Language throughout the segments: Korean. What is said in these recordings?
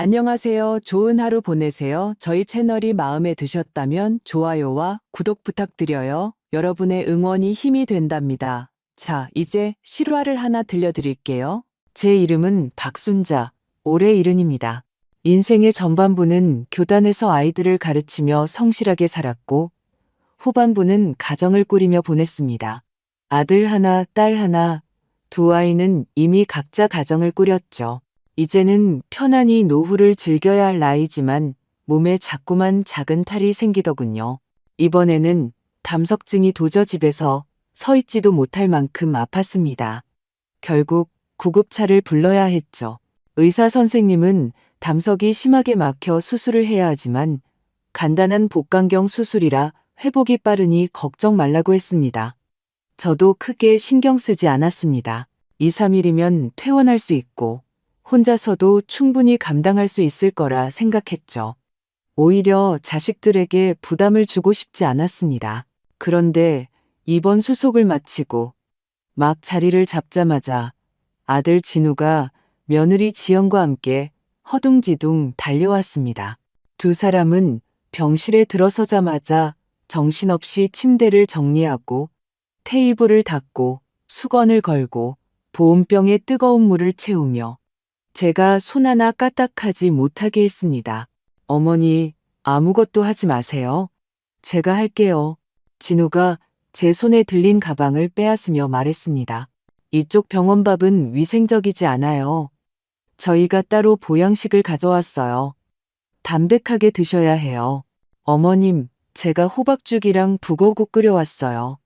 안녕하세요. 좋은 하루 보내세요. 저희 채널이 마음에 드셨다면 좋아요와 구독 부탁드려요. 여러분의 응원이 힘이 된답니다. 자, 이제 실화를 하나 들려드릴게요. 제 이름은 박순자, 올해 70입니다. 인생의 전반부는 교단에서 아이들을 가르치며 성실하게 살았고, 후반부는 가정을 꾸리며 보냈습니다. 아들 하나, 딸 하나, 두 아이는 이미 각자 가정을 꾸렸죠. 이제는 편안히 노후를 즐겨야 할 나이지만 몸에 자꾸만 작은 탈이 생기더군요. 이번에는 담석증이 도저 집에서 서 있지도 못할 만큼 아팠습니다. 결국 구급차를 불러야 했죠. 의사 선생님은 담석이 심하게 막혀 수술을 해야 하지만 간단한 복강경 수술이라 회복이 빠르니 걱정 말라고 했습니다. 저도 크게 신경 쓰지 않았습니다. 2, 3일이면 퇴원할 수 있고 혼자서도 충분히 감당할 수 있을 거라 생각했죠. 오히려 자식들에게 부담을 주고 싶지 않았습니다. 그런데 이번 수속을 마치고 막 자리를 잡자마자 아들 진우가 며느리 지연과 함께 허둥지둥 달려왔습니다. 두 사람은 병실에 들어서자마자 정신없이 침대를 정리하고 테이블을 닦고 수건을 걸고 보온병에 뜨거운 물을 채우며 제가 손 하나 까딱하지 못하게 했습니다. 어머니, 아무것도 하지 마세요. 제가 할게요. 진우가 제 손에 들린 가방을 빼앗으며 말했습니다. 이쪽 병원밥은 위생적이지 않아요. 저희가 따로 보양식을 가져왔어요. 담백하게 드셔야 해요. 어머님, 제가 호박죽이랑 북어국 끓여왔어요.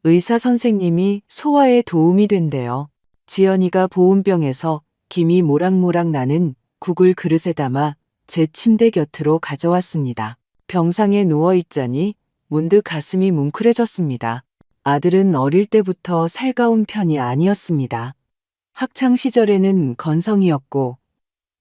의사 선생님이 소화에 도움이 된대요. 지연이가 보온병에서 김이 모락모락 나는 국을 그릇에 담아 제 침대 곁으로 가져왔습니다. 병상에 누워있자니 문득 가슴이 뭉클해졌습니다. 아들은 어릴 때부터 살가운 편이 아니었습니다. 학창 시절에는 건성이었고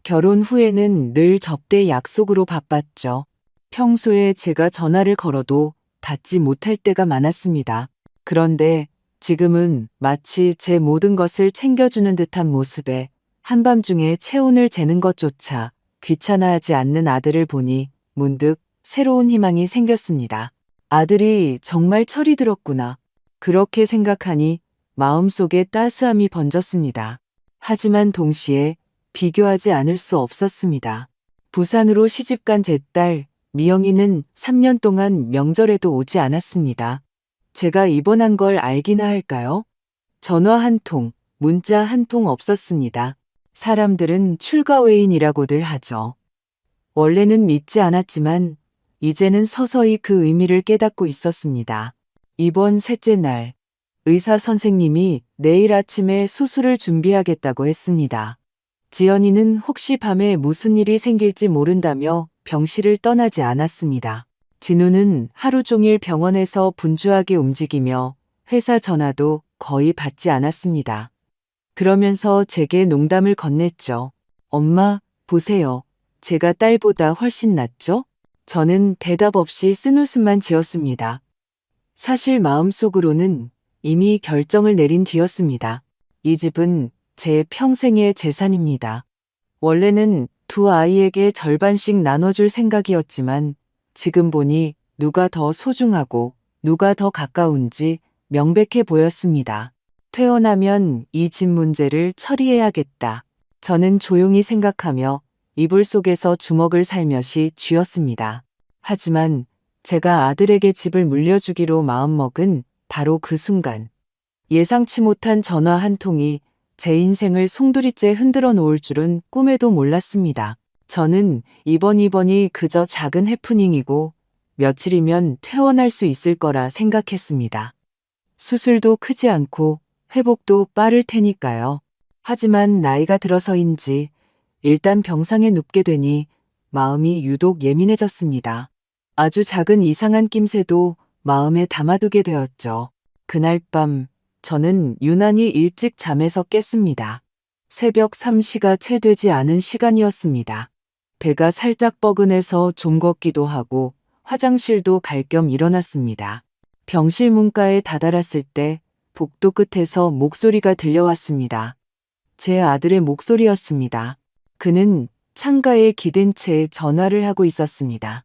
결혼 후에는 늘 접대 약속으로 바빴죠. 평소에 제가 전화를 걸어도 받지 못할 때가 많았습니다. 그런데 지금은 마치 제 모든 것을 챙겨주는 듯한 모습에 한밤중에 체온을 재는 것조차 귀찮아하지 않는 아들을 보니 문득 새로운 희망이 생겼습니다. 아들이 정말 철이 들었구나. 그렇게 생각하니 마음속에 따스함이 번졌습니다. 하지만 동시에 비교하지 않을 수 없었습니다. 부산으로 시집간 제 딸 미영이는 3년 동안 명절에도 오지 않았습니다. 제가 입원한 걸 알기나 할까요? 전화 한 통, 문자 한 통 없었습니다. 사람들은 출가외인이라고들 하죠. 원래는 믿지 않았지만 이제는 서서히 그 의미를 깨닫고 있었습니다. 이번 셋째 날, 의사 선생님이 내일 아침에 수술을 준비하겠다고 했습니다. 지연이는 혹시 밤에 무슨 일이 생길지 모른다며 병실을 떠나지 않았습니다. 진우는 하루 종일 병원에서 분주하게 움직이며 회사 전화도 거의 받지 않았습니다. 그러면서 제게 농담을 건넸죠. 엄마, 보세요. 제가 딸보다 훨씬 낫죠? 저는 대답 없이 쓴웃음만 지었습니다. 사실 마음속으로는 이미 결정을 내린 뒤였습니다. 이 집은 제 평생의 재산입니다. 원래는 두 아이에게 절반씩 나눠줄 생각이었지만 지금 보니 누가 더 소중하고 누가 더 가까운지 명백해 보였습니다. 퇴원하면 이 집 문제를 처리해야겠다. 저는 조용히 생각하며 이불 속에서 주먹을 살며시 쥐었습니다. 하지만 제가 아들에게 집을 물려주기로 마음먹은 바로 그 순간 예상치 못한 전화 한 통이 제 인생을 송두리째 흔들어 놓을 줄은 꿈에도 몰랐습니다. 저는 이번이 그저 작은 해프닝이고 며칠이면 퇴원할 수 있을 거라 생각했습니다. 수술도 크지 않고 회복도 빠를 테니까요. 하지만 나이가 들어서인지 일단 병상에 눕게 되니 마음이 유독 예민해졌습니다. 아주 작은 이상한 낌새도 마음에 담아두게 되었죠. 그날 밤 저는 유난히 일찍 잠에서 깼습니다. 새벽 3시가 채 되지 않은 시간이었습니다. 배가 살짝 뻐근해서 좀 걷기도 하고 화장실도 갈 겸 일어났습니다. 병실 문가에 다다랐을 때 복도 끝에서 목소리가 들려왔습니다. 제 아들의 목소리였습니다. 그는 창가에 기댄 채 전화를 하고 있었습니다.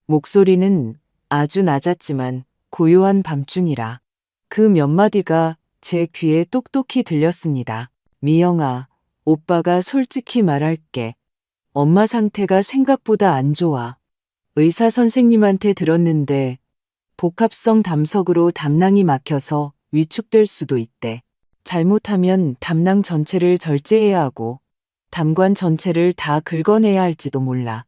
목소리는 아주 낮았지만 고요한 밤중이라 그 몇 마디가 제 귀에 똑똑히 들렸습니다. 미영아, 오빠가 솔직히 말할게. 엄마 상태가 생각보다 안 좋아. 의사 선생님한테 들었는데 복합성 담석으로 담낭이 막혀서 위축될 수도 있대. 잘못하면 담낭 전체를 절제해야 하고 담관 전체를 다 긁어내야 할지도 몰라.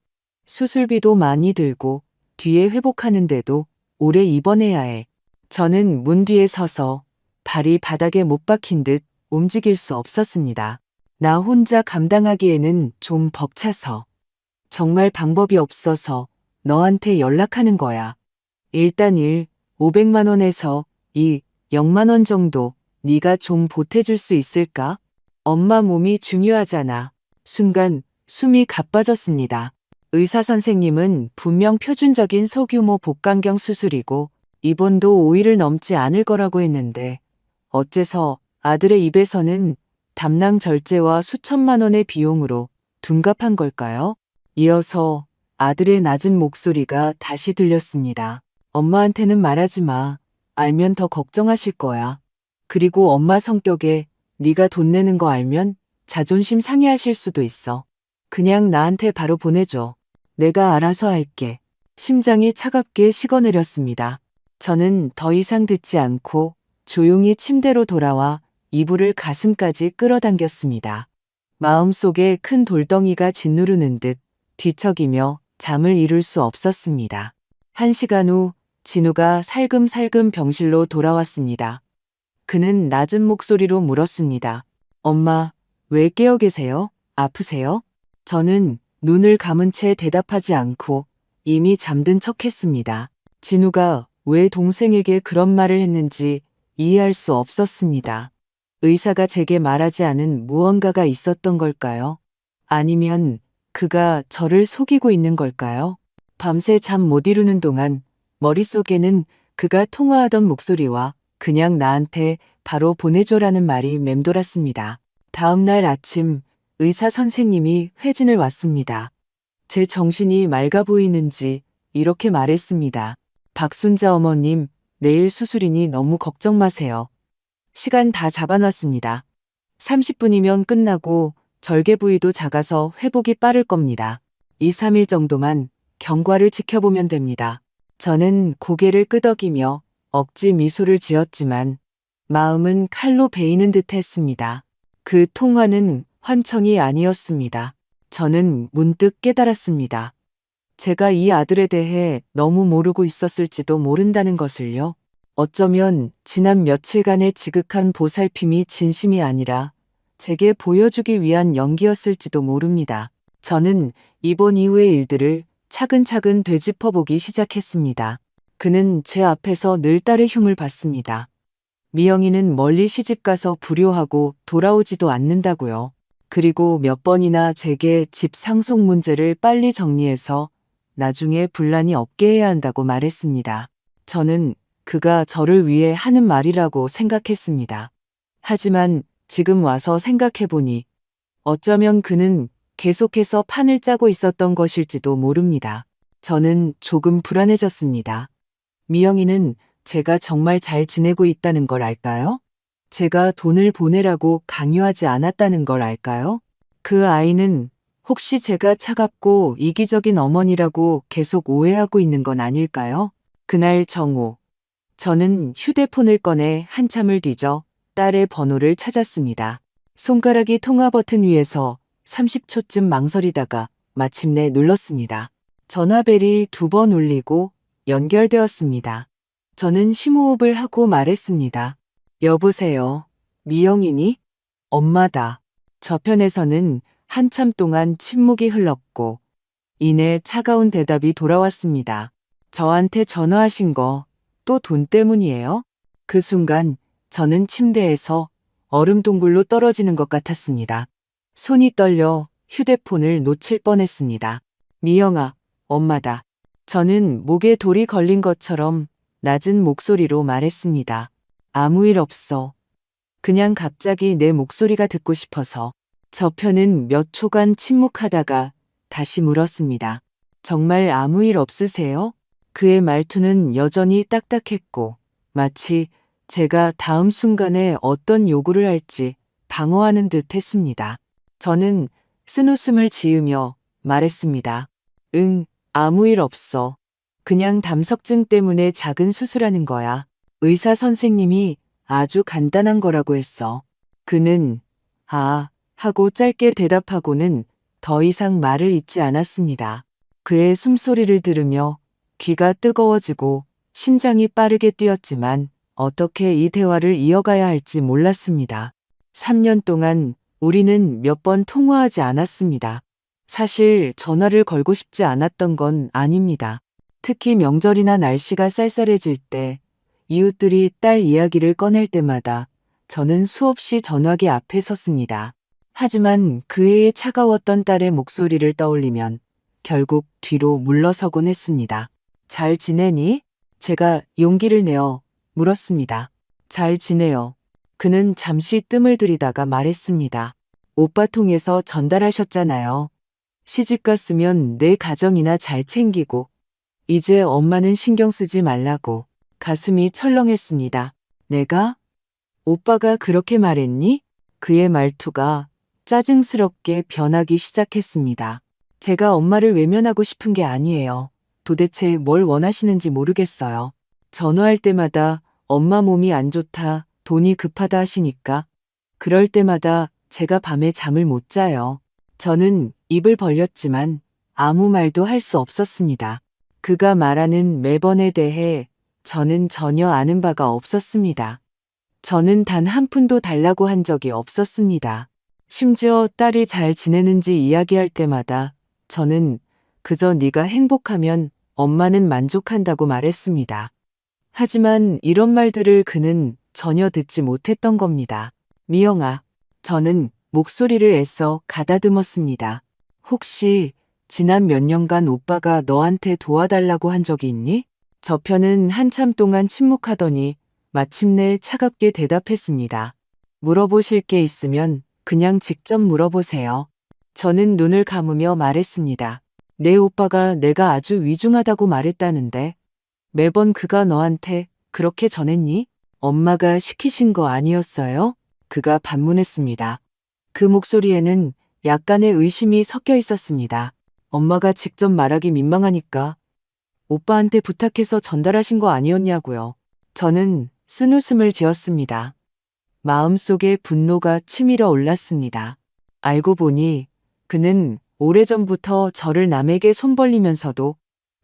수술비도 많이 들고 뒤에 회복하는데도 오래 입원해야 해. 저는 문 뒤에 서서 발이 바닥에 못 박힌 듯 움직일 수 없었습니다. 나 혼자 감당하기에는 좀 벅차서. 정말 방법이 없어서 너한테 연락하는 거야. 일단 500만 원에서 0만 원 정도 네가 좀 보태줄 수 있을까? 엄마 몸이 중요하잖아. 순간 숨이 가빠졌습니다. 의사 선생님은 분명 표준적인 소규모 복강경 수술이고 입원도 5일을 넘지 않을 거라고 했는데 어째서 아들의 입에서는 담낭 절제와 수천만 원의 비용으로 둔갑한 걸까요? 이어서 아들의 낮은 목소리가 다시 들렸습니다. 엄마한테는 말하지 마. 알면 더 걱정하실 거야. 그리고 엄마 성격에 네가 돈 내는 거 알면 자존심 상해하실 수도 있어. 그냥 나한테 바로 보내줘. 내가 알아서 할게. 심장이 차갑게 식어내렸습니다. 저는 더 이상 듣지 않고 조용히 침대로 돌아와 이불을 가슴까지 끌어당겼습니다. 마음속에 큰 돌덩이가 짓누르는 듯 뒤척이며 잠을 이룰 수 없었습니다. 1시간 후 진우가 살금살금 병실로 돌아왔습니다. 그는 낮은 목소리로 물었습니다. 엄마, 왜 깨어 계세요? 아프세요? 저는 눈을 감은 채 대답하지 않고 이미 잠든 척했습니다. 진우가 왜 동생에게 그런 말을 했는지 이해할 수 없었습니다. 의사가 제게 말하지 않은 무언가가 있었던 걸까요? 아니면 그가 저를 속이고 있는 걸까요? 밤새 잠 못 이루는 동안 머릿속에는 그가 통화하던 목소리와 그냥 나한테 바로 보내줘라는 말이 맴돌았습니다. 다음 날 아침 의사 선생님이 회진을 왔습니다. 제 정신이 맑아 보이는지 이렇게 말했습니다. 박순자 어머님, 내일 수술이니 너무 걱정 마세요. 시간 다 잡아놨습니다. 30분이면 끝나고 절개 부위도 작아서 회복이 빠를 겁니다. 2, 3일 정도만 경과를 지켜보면 됩니다. 저는 고개를 끄덕이며 억지 미소를 지었지만 마음은 칼로 베이는 듯 했습니다. 그 통화는 환청이 아니었습니다. 저는 문득 깨달았습니다. 제가 이 아들에 대해 너무 모르고 있었을지도 모른다는 것을요. 어쩌면 지난 며칠간의 지극한 보살핌이 진심이 아니라 제게 보여주기 위한 연기였을지도 모릅니다. 저는 입원 이후의 일들을 차근차근 되짚어보기 시작했습니다. 그는 제 앞에서 늘 딸의 흉을 봤습니다. 미영이는 멀리 시집가서 불효하고 돌아오지도 않는다고요. 그리고 몇 번이나 제게 집 상속 문제를 빨리 정리해서 나중에 분란이 없게 해야 한다고 말했습니다. 저는 그가 저를 위해 하는 말이라고 생각했습니다. 하지만 지금 와서 생각해보니 어쩌면 그는 계속해서 판을 짜고 있었던 것일지도 모릅니다. 저는 조금 불안해졌습니다. 미영이는 제가 정말 잘 지내고 있다는 걸 알까요? 제가 돈을 보내라고 강요하지 않았다는 걸 알까요? 그 아이는 혹시 제가 차갑고 이기적인 어머니라고 계속 오해하고 있는 건 아닐까요? 그날 정오, 저는 휴대폰을 꺼내 한참을 뒤져 딸의 번호를 찾았습니다. 손가락이 통화 버튼 위에서 30초쯤 망설이다가 마침내 눌렀습니다. 전화벨이 2번 울리고 연결되었습니다. 저는 심호흡을 하고 말했습니다. 여보세요. 미영이니? 엄마다. 저편에서는 한참 동안 침묵이 흘렀고 이내 차가운 대답이 돌아왔습니다. 저한테 전화하신 거 또 돈 때문이에요? 그 순간 저는 침대에서 얼음 동굴로 떨어지는 것 같았습니다. 손이 떨려 휴대폰을 놓칠 뻔했습니다. 미영아, 엄마다. 저는 목에 돌이 걸린 것처럼 낮은 목소리로 말했습니다. 아무 일 없어. 그냥 갑자기 내 목소리가 듣고 싶어서. 저편은 몇 초간 침묵하다가 다시 물었습니다. 정말 아무 일 없으세요? 그의 말투는 여전히 딱딱했고 마치 제가 다음 순간에 어떤 요구를 할지 방어하는 듯 했습니다. 저는 쓴웃음을 지으며 말했습니다. 응, 아무 일 없어. 그냥 담석증 때문에 작은 수술하는 거야. 의사 선생님이 아주 간단한 거라고 했어. 그는 하고 짧게 대답하고는 더 이상 말을 잇지 않았습니다. 그의 숨소리를 들으며 귀가 뜨거워지고 심장이 빠르게 뛰었지만 어떻게 이 대화를 이어가야 할지 몰랐습니다. 3년 동안 우리는 몇 번 통화하지 않았습니다. 사실 전화를 걸고 싶지 않았던 건 아닙니다. 특히 명절이나 날씨가 쌀쌀해질 때 이웃들이 딸 이야기를 꺼낼 때마다 저는 수없이 전화기 앞에 섰습니다. 하지만 그 해에 차가웠던 딸의 목소리를 떠올리면 결국 뒤로 물러서곤 했습니다. 잘 지내니? 제가 용기를 내어 물었습니다. 잘 지내요. 그는 잠시 뜸을 들이다가 말했습니다. 오빠 통해서 전달하셨잖아요. 시집 갔으면 내 가정이나 잘 챙기고 이제 엄마는 신경 쓰지 말라고. 가슴이 철렁했습니다. 내가? 오빠가 그렇게 말했니? 그의 말투가 짜증스럽게 변하기 시작했습니다. 제가 엄마를 외면하고 싶은 게 아니에요. 도대체 뭘 원하시는지 모르겠어요. 전화할 때마다 엄마 몸이 안 좋다, 돈이 급하다 하시니까 그럴 때마다 제가 밤에 잠을 못 자요. 저는 입을 벌렸지만 아무 말도 할 수 없었습니다. 그가 말하는 매번에 대해 저는 전혀 아는 바가 없었습니다. 저는 단 한 푼도 달라고 한 적이 없었습니다. 심지어 딸이 잘 지내는지 이야기할 때마다 저는 그저 네가 행복하면 엄마는 만족한다고 말했습니다. 하지만 이런 말들을 그는 전혀 듣지 못했던 겁니다. 미영아, 저는 목소리를 애써 가다듬었습니다. 혹시 지난 몇 년간 오빠가 너한테 도와달라고 한 적이 있니? 저편은 한참 동안 침묵하더니 마침내 차갑게 대답했습니다. 물어보실 게 있으면 그냥 직접 물어보세요. 저는 눈을 감으며 말했습니다. 내 오빠가 내가 아주 위중하다고 말했다는데 매번 그가 너한테 그렇게 전했니? 엄마가 시키신 거 아니었어요? 그가 반문했습니다. 그 목소리에는 약간의 의심이 섞여 있었습니다. 엄마가 직접 말하기 민망하니까 오빠한테 부탁해서 전달하신 거 아니었냐고요. 저는 쓴웃음을 지었습니다. 마음속에 분노가 치밀어 올랐습니다. 알고 보니 그는 오래전부터 저를 남에게 손 벌리면서도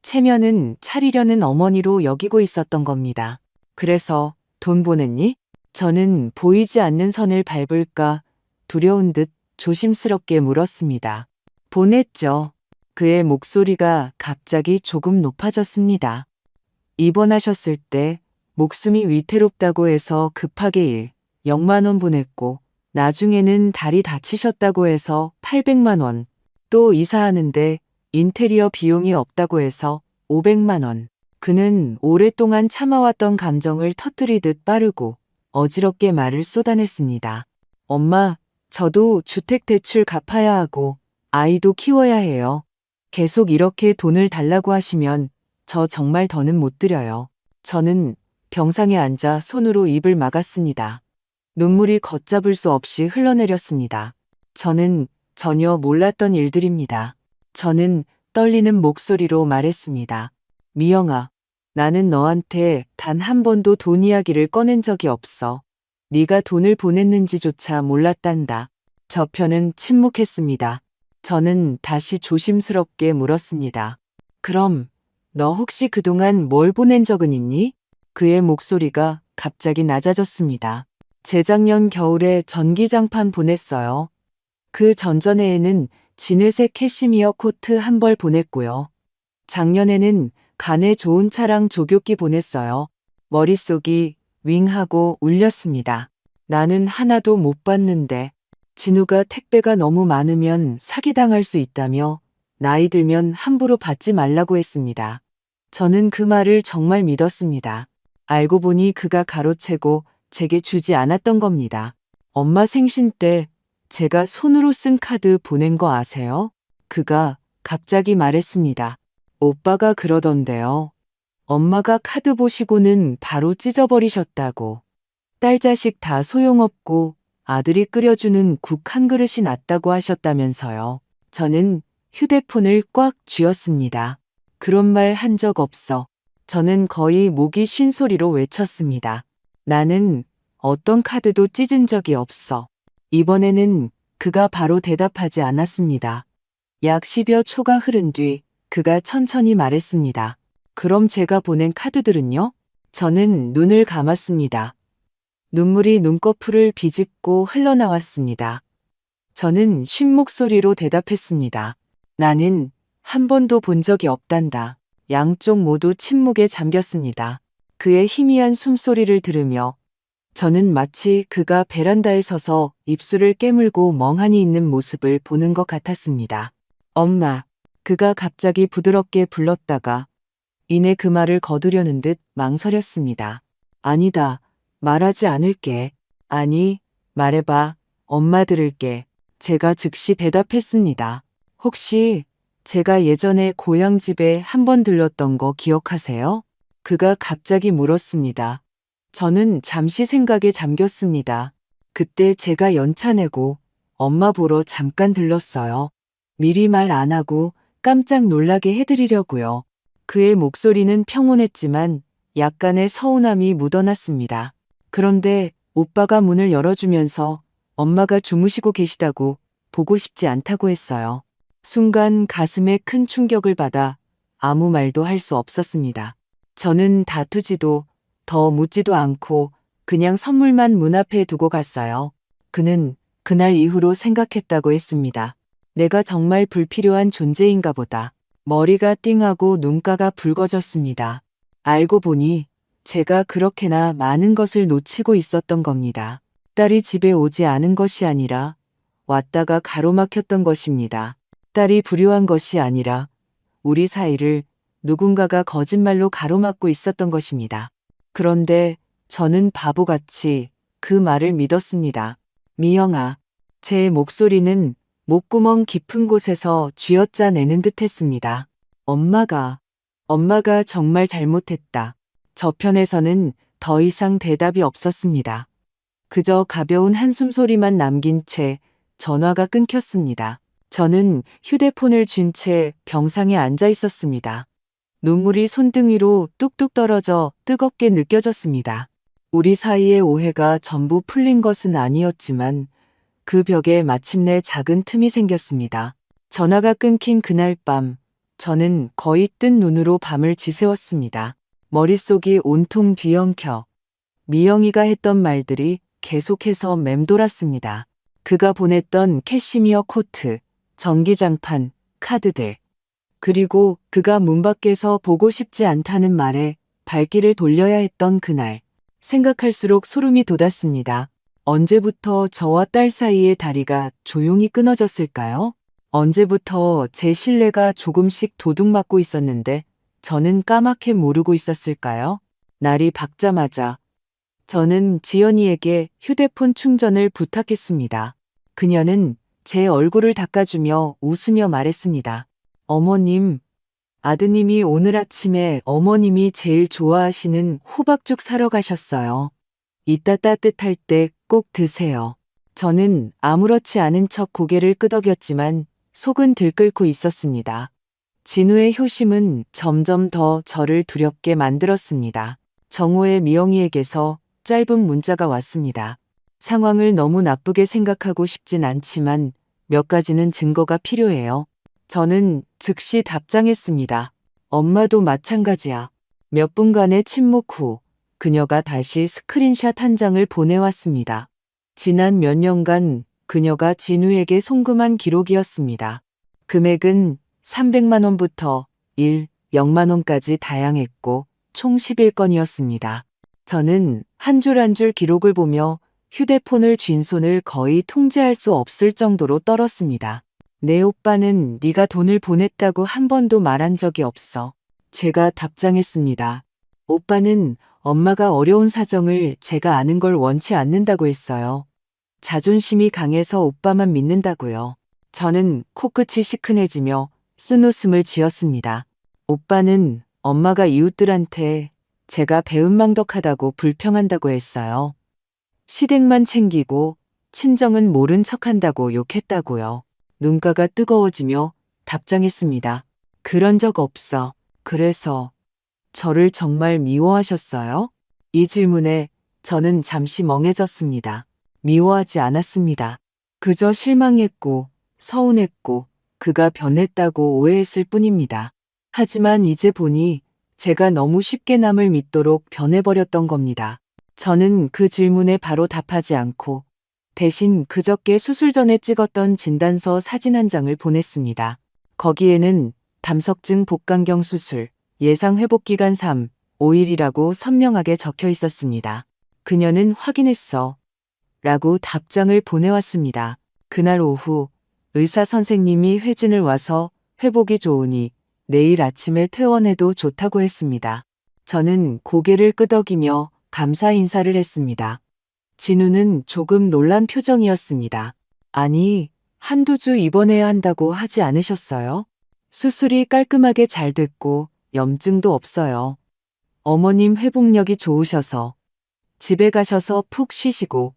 체면은 차리려는 어머니로 여기고 있었던 겁니다. 그래서 돈 보냈니? 저는 보이지 않는 선을 밟을까 두려운 듯 조심스럽게 물었습니다. 보냈죠. 그의 목소리가 갑자기 조금 높아졌습니다. 입원하셨을 때 목숨이 위태롭다고 해서 급하게 0만 원 보냈고 나중에는 다리 다치셨다고 해서 800만 원, 또 이사하는데 인테리어 비용이 없다고 해서 500만 원. 그는 오랫동안 참아왔던 감정을 터뜨리듯 빠르고 어지럽게 말을 쏟아냈습니다. 엄마, 저도 주택대출 갚아야 하고 아이도 키워야 해요. 계속 이렇게 돈을 달라고 하시면 저 정말 더는 못 드려요. 저는 병상에 앉아 손으로 입을 막았습니다. 눈물이 걷잡을 수 없이 흘러내렸습니다. 저는 전혀 몰랐던 일들입니다. 저는 떨리는 목소리로 말했습니다. 미영아, 나는 너한테 단 한 번도 돈 이야기를 꺼낸 적이 없어. 네가 돈을 보냈는지조차 몰랐단다. 저편은 침묵했습니다. 저는 다시 조심스럽게 물었습니다. 그럼 너 혹시 그동안 뭘 보낸 적은 있니? 그의 목소리가 갑자기 낮아졌습니다. 재작년 겨울에 전기장판 보냈어요. 그 전전해에는 진회색 캐시미어 코트 한 벌 보냈고요. 작년에는 간에 좋은 차랑 조교기 보냈어요. 머릿속이 윙하고 울렸습니다. 나는 하나도 못 받는데 진우가 택배가 너무 많으면 사기당할 수 있다며 나이 들면 함부로 받지 말라고 했습니다. 저는 그 말을 정말 믿었습니다. 알고 보니 그가 가로채고 제게 주지 않았던 겁니다. 엄마 생신 때 제가 손으로 쓴 카드 보낸 거 아세요? 그가 갑자기 말했습니다. 오빠가 그러던데요. 엄마가 카드 보시고는 바로 찢어버리셨다고. 딸 자식 다 소용없고 아들이 끓여주는 국 한 그릇이 낫다고 하셨다면서요. 저는 휴대폰을 꽉 쥐었습니다. 그런 말 한 적 없어. 저는 거의 목이 쉰 소리로 외쳤습니다. 나는 어떤 카드도 찢은 적이 없어. 이번에는 그가 바로 대답하지 않았습니다. 약 10여 초가 흐른 뒤 그가 천천히 말했습니다. 그럼 제가 보낸 카드들은요? 저는 눈을 감았습니다. 눈물이 눈꺼풀을 비집고 흘러나왔습니다. 저는 쉰 목소리로 대답했습니다. 나는 한 번도 본 적이 없단다. 양쪽 모두 침묵에 잠겼습니다. 그의 희미한 숨소리를 들으며 저는 마치 그가 베란다에 서서 입술을 깨물고 멍하니 있는 모습을 보는 것 같았습니다. 엄마, 그가 갑자기 부드럽게 불렀다가 이내 그 말을 거두려는 듯 망설였습니다. 아니다, 말하지 않을게. 아니, 말해봐. 엄마 들을게. 제가 즉시 대답했습니다. 혹시 제가 예전에 고향집에 한 번 들렀던 거 기억하세요? 그가 갑자기 물었습니다. 저는 잠시 생각에 잠겼습니다. 그때 제가 연차 내고 엄마 보러 잠깐 들렀어요. 미리 말 안 하고 깜짝 놀라게 해드리려고요. 그의 목소리는 평온했지만 약간의 서운함이 묻어났습니다. 그런데 오빠가 문을 열어주면서 엄마가 주무시고 계시다고 보고 싶지 않다고 했어요. 순간 가슴에 큰 충격을 받아 아무 말도 할 수 없었습니다. 저는 다투지도 더 묻지도 않고 그냥 선물만 문 앞에 두고 갔어요. 그는 그날 이후로 생각했다고 했습니다. 내가 정말 불필요한 존재인가 보다. 머리가 띵하고 눈가가 붉어졌습니다. 알고 보니 제가 그렇게나 많은 것을 놓치고 있었던 겁니다. 딸이 집에 오지 않은 것이 아니라 왔다가 가로막혔던 것입니다. 딸이 불효한 것이 아니라 우리 사이를 누군가가 거짓말로 가로막고 있었던 것입니다. 그런데 저는 바보같이 그 말을 믿었습니다. 미영아, 제 목소리는 목구멍 깊은 곳에서 쥐어짜내는 듯 했습니다. 엄마가 정말 잘못했다. 저편에서는 더 이상 대답이 없었습니다. 그저 가벼운 한숨 소리만 남긴 채 전화가 끊겼습니다. 저는 휴대폰을 쥔 채 병상에 앉아 있었습니다. 눈물이 손등 위로 뚝뚝 떨어져 뜨겁게 느껴졌습니다. 우리 사이의 오해가 전부 풀린 것은 아니었지만 그 벽에 마침내 작은 틈이 생겼습니다. 전화가 끊긴 그날 밤, 저는 거의 뜬 눈으로 밤을 지새웠습니다. 머릿속이 온통 뒤엉켜 미영이가 했던 말들이 계속해서 맴돌았습니다. 그가 보냈던 캐시미어 코트, 전기장판, 카드들. 그리고 그가 문 밖에서 보고 싶지 않다는 말에 발길을 돌려야 했던 그날. 생각할수록 소름이 돋았습니다. 언제부터 저와 딸 사이의 다리가 조용히 끊어졌을까요? 언제부터 제 신뢰가 조금씩 도둑맞고 있었는데 저는 까맣게 모르고 있었을까요? 날이 밝자마자 저는 지연이에게 휴대폰 충전을 부탁했습니다. 그녀는 제 얼굴을 닦아주며 웃으며 말했습니다. 어머님, 아드님이 오늘 아침에 어머님이 제일 좋아하시는 호박죽 사러 가셨어요. 이따 따뜻할 때 꼭 드세요. 저는 아무렇지 않은 척 고개를 끄덕였지만 속은 들끓고 있었습니다. 진우의 효심은 점점 더 저를 두렵게 만들었습니다. 정오에 미영이에게서 짧은 문자가 왔습니다. 상황을 너무 나쁘게 생각하고 싶진 않지만 몇 가지는 증거가 필요해요. 저는 즉시 답장했습니다. 엄마도 마찬가지야. 몇 분간의 침묵 후 그녀가 다시 스크린샷 한 장을 보내왔습니다. 지난 몇 년간 그녀가 진우에게 송금한 기록이었습니다. 금액은 300만 원부터 0만 원까지 다양했고 총 11건이었습니다. 저는 한 줄 한 줄 기록을 보며 휴대폰을 쥔 손을 거의 통제할 수 없을 정도로 떨었습니다. 내 오빠는 네가 돈을 보냈다고 한 번도 말한 적이 없어. 제가 답장했습니다. 오빠는 엄마가 어려운 사정을 제가 아는 걸 원치 않는다고 했어요. 자존심이 강해서 오빠만 믿는다고요. 저는 코끝이 시큰해지며 쓴웃음을 지었습니다. 오빠는 엄마가 이웃들한테 제가 배은망덕하다고 불평한다고 했어요. 시댁만 챙기고 친정은 모른 척한다고 욕했다고요. 눈가가 뜨거워지며 답장했습니다. 그런 적 없어. 그래서 저를 정말 미워하셨어요? 이 질문에 저는 잠시 멍해졌습니다. 미워하지 않았습니다. 그저 실망했고 서운했고 그가 변했다고 오해했을 뿐입니다. 하지만 이제 보니 제가 너무 쉽게 남을 믿도록 변해버렸던 겁니다. 저는 그 질문에 바로 답하지 않고 대신 그저께 수술 전에 찍었던 진단서 사진 한 장을 보냈습니다. 거기에는 담석증 복강경 수술, 예상 회복기간 3, 5일이라고 선명하게 적혀 있었습니다. 그녀는 확인했어. 라고 답장을 보내왔습니다. 그날 오후 의사 선생님이 회진을 와서 회복이 좋으니 내일 아침에 퇴원해도 좋다고 했습니다. 저는 고개를 끄덕이며 감사 인사를 했습니다. 진우는 조금 놀란 표정이었습니다. 아니, 한두 주 입원해야 한다고 하지 않으셨어요? 수술이 깔끔하게 잘 됐고 염증도 없어요. 어머님 회복력이 좋으셔서 집에 가셔서 푹 쉬시고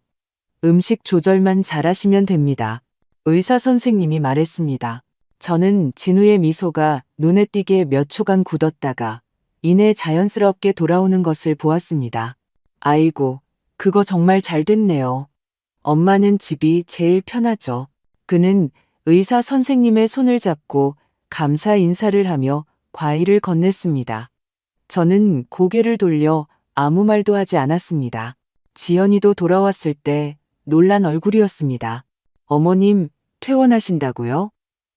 음식 조절만 잘하시면 됩니다. 의사 선생님이 말했습니다. 저는 진우의 미소가 눈에 띄게 몇 초간 굳었다가 이내 자연스럽게 돌아오는 것을 보았습니다. 아이고, 그거 정말 잘 됐네요. 엄마는 집이 제일 편하죠. 그는 의사 선생님의 손을 잡고 감사 인사를 하며 과일을 건넸습니다. 저는 고개를 돌려 아무 말도 하지 않았습니다. 지연이도 돌아왔을 때 놀란 얼굴이었습니다. 어머님, 퇴원하신다고요?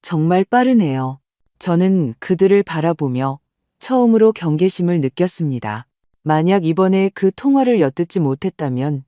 정말 빠르네요. 저는 그들을 바라보며 처음으로 경계심을 느꼈습니다. 만약 이번에 그 통화를 엿듣지 못했다면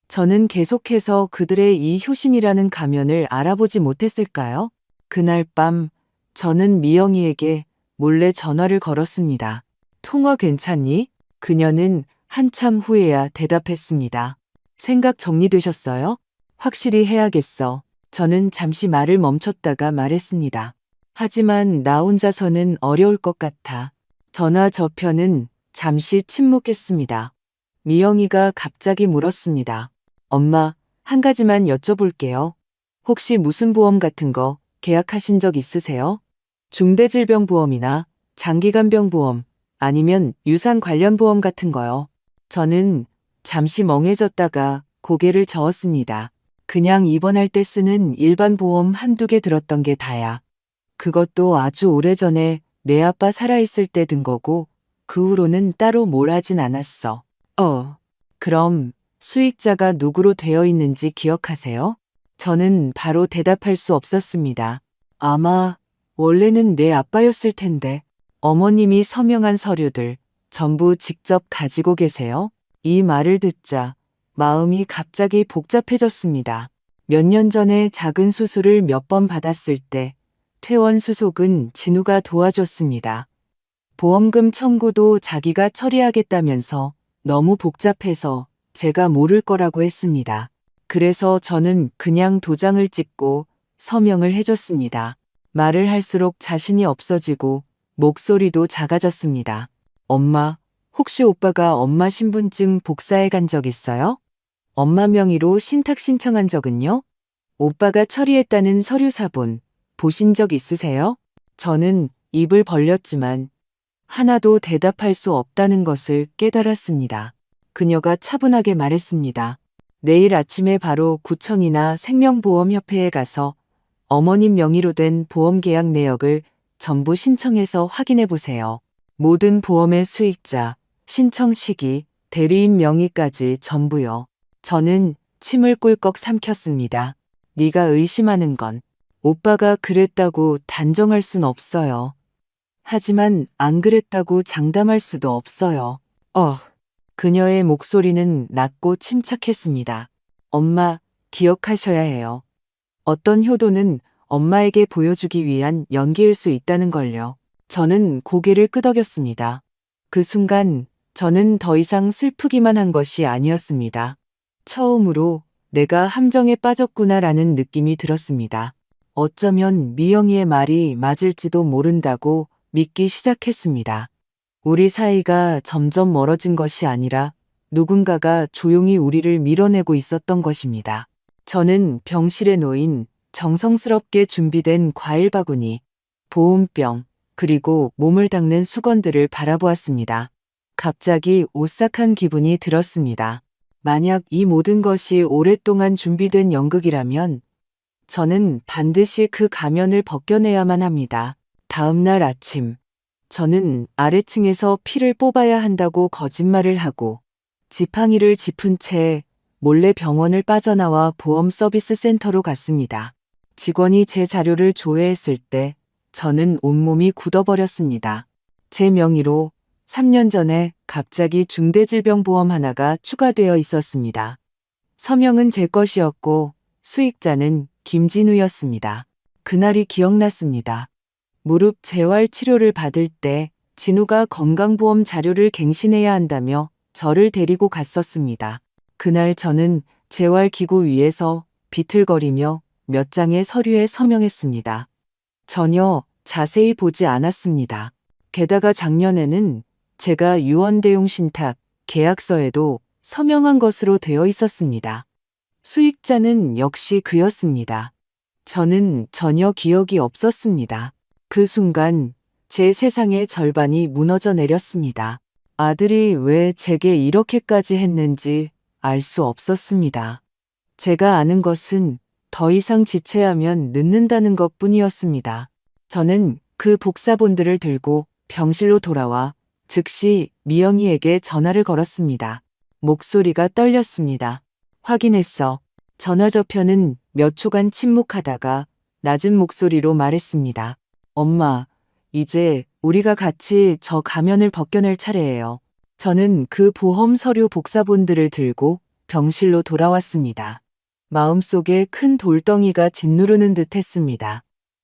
저는 계속해서 그들의 이 효심이라는 가면을 알아보지 못했을까요? 그날 밤 저는 미영이에게 몰래 전화를 걸었습니다. 통화 괜찮니? 그녀는 한참 후에야 대답했습니다. 생각 정리되셨어요? 확실히 해야겠어. 저는 잠시 말을 멈췄다가 말했습니다. 하지만 나 혼자서는 어려울 것 같아. 전화 저편은 잠시 침묵했습니다. 미영이가 갑자기 물었습니다. 엄마, 한 가지만 여쭤볼게요. 혹시 무슨 보험 같은 거 계약하신 적 있으세요? 중대질병보험이나 장기간병보험 아니면 유산 관련 보험 같은 거요. 저는 잠시 멍해졌다가 고개를 저었습니다. 그냥 입원할 때 쓰는 일반 보험 한두 개 들었던 게 다야. 그것도 아주 오래전에 내 아빠 살아있을 때 든 거고 그 후로는 따로 뭘 하진 않았어. 그럼 수익자가 누구로 되어 있는지 기억하세요? 저는 바로 대답할 수 없었습니다. 아마 원래는 내 아빠였을 텐데 어머님이 서명한 서류들 전부 직접 가지고 계세요? 이 말을 듣자 마음이 갑자기 복잡해졌습니다. 몇 년 전에 작은 수술을 몇 번 받았을 때 퇴원 수속은 진우가 도와줬습니다. 보험금 청구도 자기가 처리하겠다면서 너무 복잡해서 제가 모를 거라고 했습니다. 그래서 저는 그냥 도장을 찍고 서명을 해줬습니다. 말을 할수록 자신이 없어지고 목소리도 작아졌습니다. 엄마, 혹시 오빠가 엄마 신분증 복사해 간 적 있어요? 엄마 명의로 신탁 신청한 적은요? 오빠가 처리했다는 서류사본 보신 적 있으세요? 저는 입을 벌렸지만 하나도 대답할 수 없다는 것을 깨달았습니다. 그녀가 차분하게 말했습니다. 내일 아침에 바로 구청이나 생명보험협회에 가서 어머님 명의로 된 보험계약 내역을 전부 신청해서 확인해 보세요. 모든 보험의 수익자, 신청 시기, 대리인 명의까지 전부요. 저는 침을 꿀꺽 삼켰습니다. 네가 의심하는 건 오빠가 그랬다고 단정할 순 없어요. 하지만 안 그랬다고 장담할 수도 없어요. 그녀의 목소리는 낮고 침착했습니다. 엄마, 기억하셔야 해요. 어떤 효도는 엄마에게 보여주기 위한 연기일 수 있다는 걸요. 저는 고개를 끄덕였습니다. 그 순간 저는 더 이상 슬프기만 한 것이 아니었습니다. 처음으로 내가 함정에 빠졌구나라는 느낌이 들었습니다. 어쩌면 미영이의 말이 맞을지도 모른다고 믿기 시작했습니다. 우리 사이가 점점 멀어진 것이 아니라 누군가가 조용히 우리를 밀어내고 있었던 것입니다. 저는 병실에 놓인 정성스럽게 준비된 과일 바구니, 보온병, 그리고 몸을 닦는 수건들을 바라보았습니다. 갑자기 오싹한 기분이 들었습니다. 만약 이 모든 것이 오랫동안 준비된 연극이라면 저는 반드시 그 가면을 벗겨내야만 합니다. 다음 날 아침, 저는 아래층에서 피를 뽑아야 한다고 거짓말을 하고 지팡이를 짚은 채 몰래 병원을 빠져나와 보험 서비스 센터로 갔습니다. 직원이 제 자료를 조회했을 때 저는 온몸이 굳어버렸습니다. 제 명의로 3년 전에 갑자기 중대질병보험 하나가 추가되어 있었습니다. 서명은 제 것이었고 수익자는 김진우였습니다. 그날이 기억났습니다. 무릎 재활 치료를 받을 때 진우가 건강보험 자료를 갱신해야 한다며 저를 데리고 갔었습니다. 그날 저는 재활기구 위에서 비틀거리며 몇 장의 서류에 서명했습니다. 전혀 자세히 보지 않았습니다. 게다가 작년에는 제가 유언대용 신탁 계약서에도 서명한 것으로 되어 있었습니다. 수익자는 역시 그였습니다. 저는 전혀 기억이 없었습니다. 그 순간 제 세상의 절반이 무너져 내렸습니다. 아들이 왜 제게 이렇게까지 했는지 알 수 없었습니다. 제가 아는 것은 더 이상 지체하면 늦는다는 것뿐이었습니다. 저는 그 복사본들을 들고 병실로 돌아와 즉시 미영이에게 전화를 걸었습니다. 목소리가 떨렸습니다. 확인했어. 전화저편은 몇 초간 침묵하다가 낮은 목소리로 말했습니다. 엄마, 이제 우리가 같이 저 가면을 벗겨낼 차례예요. 저는 그 보험 서류 복사본들을 들고 병실로 돌아왔습니다. 마음속에 큰 돌덩이가 짓누르는 듯 했습니다.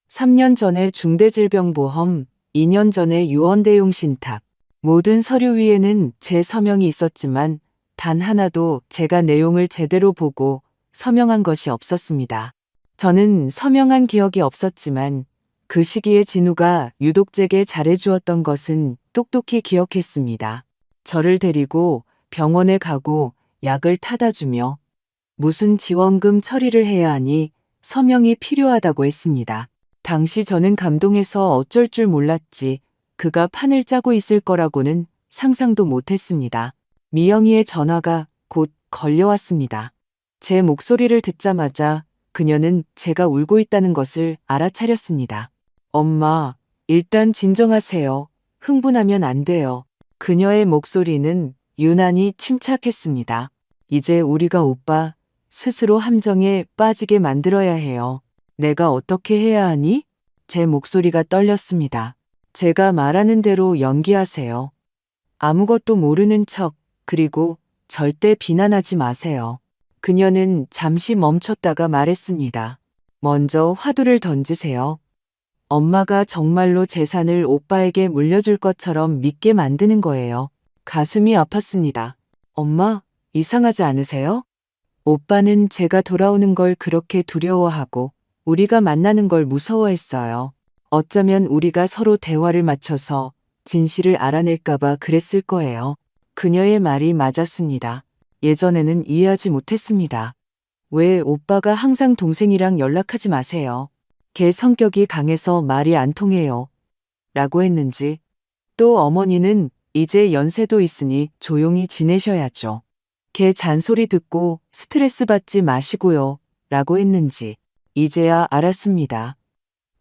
3년 전에 중대질병보험, 2년 전에 유언대용 신탁. 모든 서류 위에는 제 서명이 있었지만 단 하나도 제가 내용을 제대로 보고 서명한 것이 없었습니다. 저는 서명한 기억이 없었지만 그 시기에 진우가 유독 제게 잘해주었던 것은 똑똑히 기억했습니다. 저를 데리고 병원에 가고 약을 타다 주며 무슨 지원금 처리를 해야 하니 서명이 필요하다고 했습니다. 당시 저는 감동해서 어쩔 줄 몰랐지 그가 판을 짜고 있을 거라고는 상상도 못했습니다. 미영이의 전화가 곧 걸려왔습니다. 제 목소리를 듣자마자 그녀는 제가 울고 있다는 것을 알아차렸습니다. 엄마, 일단 진정하세요. 흥분하면 안 돼요. 그녀의 목소리는 유난히 침착했습니다. 이제 우리가 오빠 스스로 함정에 빠지게 만들어야 해요. 내가 어떻게 해야 하니? 제 목소리가 떨렸습니다. 제가 말하는 대로 연기하세요. 아무것도 모르는 척, 그리고 절대 비난하지 마세요. 그녀는 잠시 멈췄다가 말했습니다. 먼저 화두를 던지세요. 엄마가 정말로 재산을 오빠에게 물려줄 것처럼 믿게 만드는 거예요. 가슴이 아팠습니다. 엄마, 이상하지 않으세요? 오빠는 제가 돌아오는 걸 그렇게 두려워하고 우리가 만나는 걸 무서워했어요. 어쩌면 우리가 서로 대화를 맞춰서 진실을 알아낼까봐 그랬을 거예요. 그녀의 말이 맞았습니다. 예전에는 이해하지 못했습니다. 왜 오빠가 항상 동생이랑 연락하지 마세요. 걔 성격이 강해서 말이 안 통해요. 라고 했는지, 또 어머니는 이제 연세도 있으니 조용히 지내셔야죠. 걔 잔소리 듣고 스트레스 받지 마시고요. 라고 했는지, 이제야 알았습니다.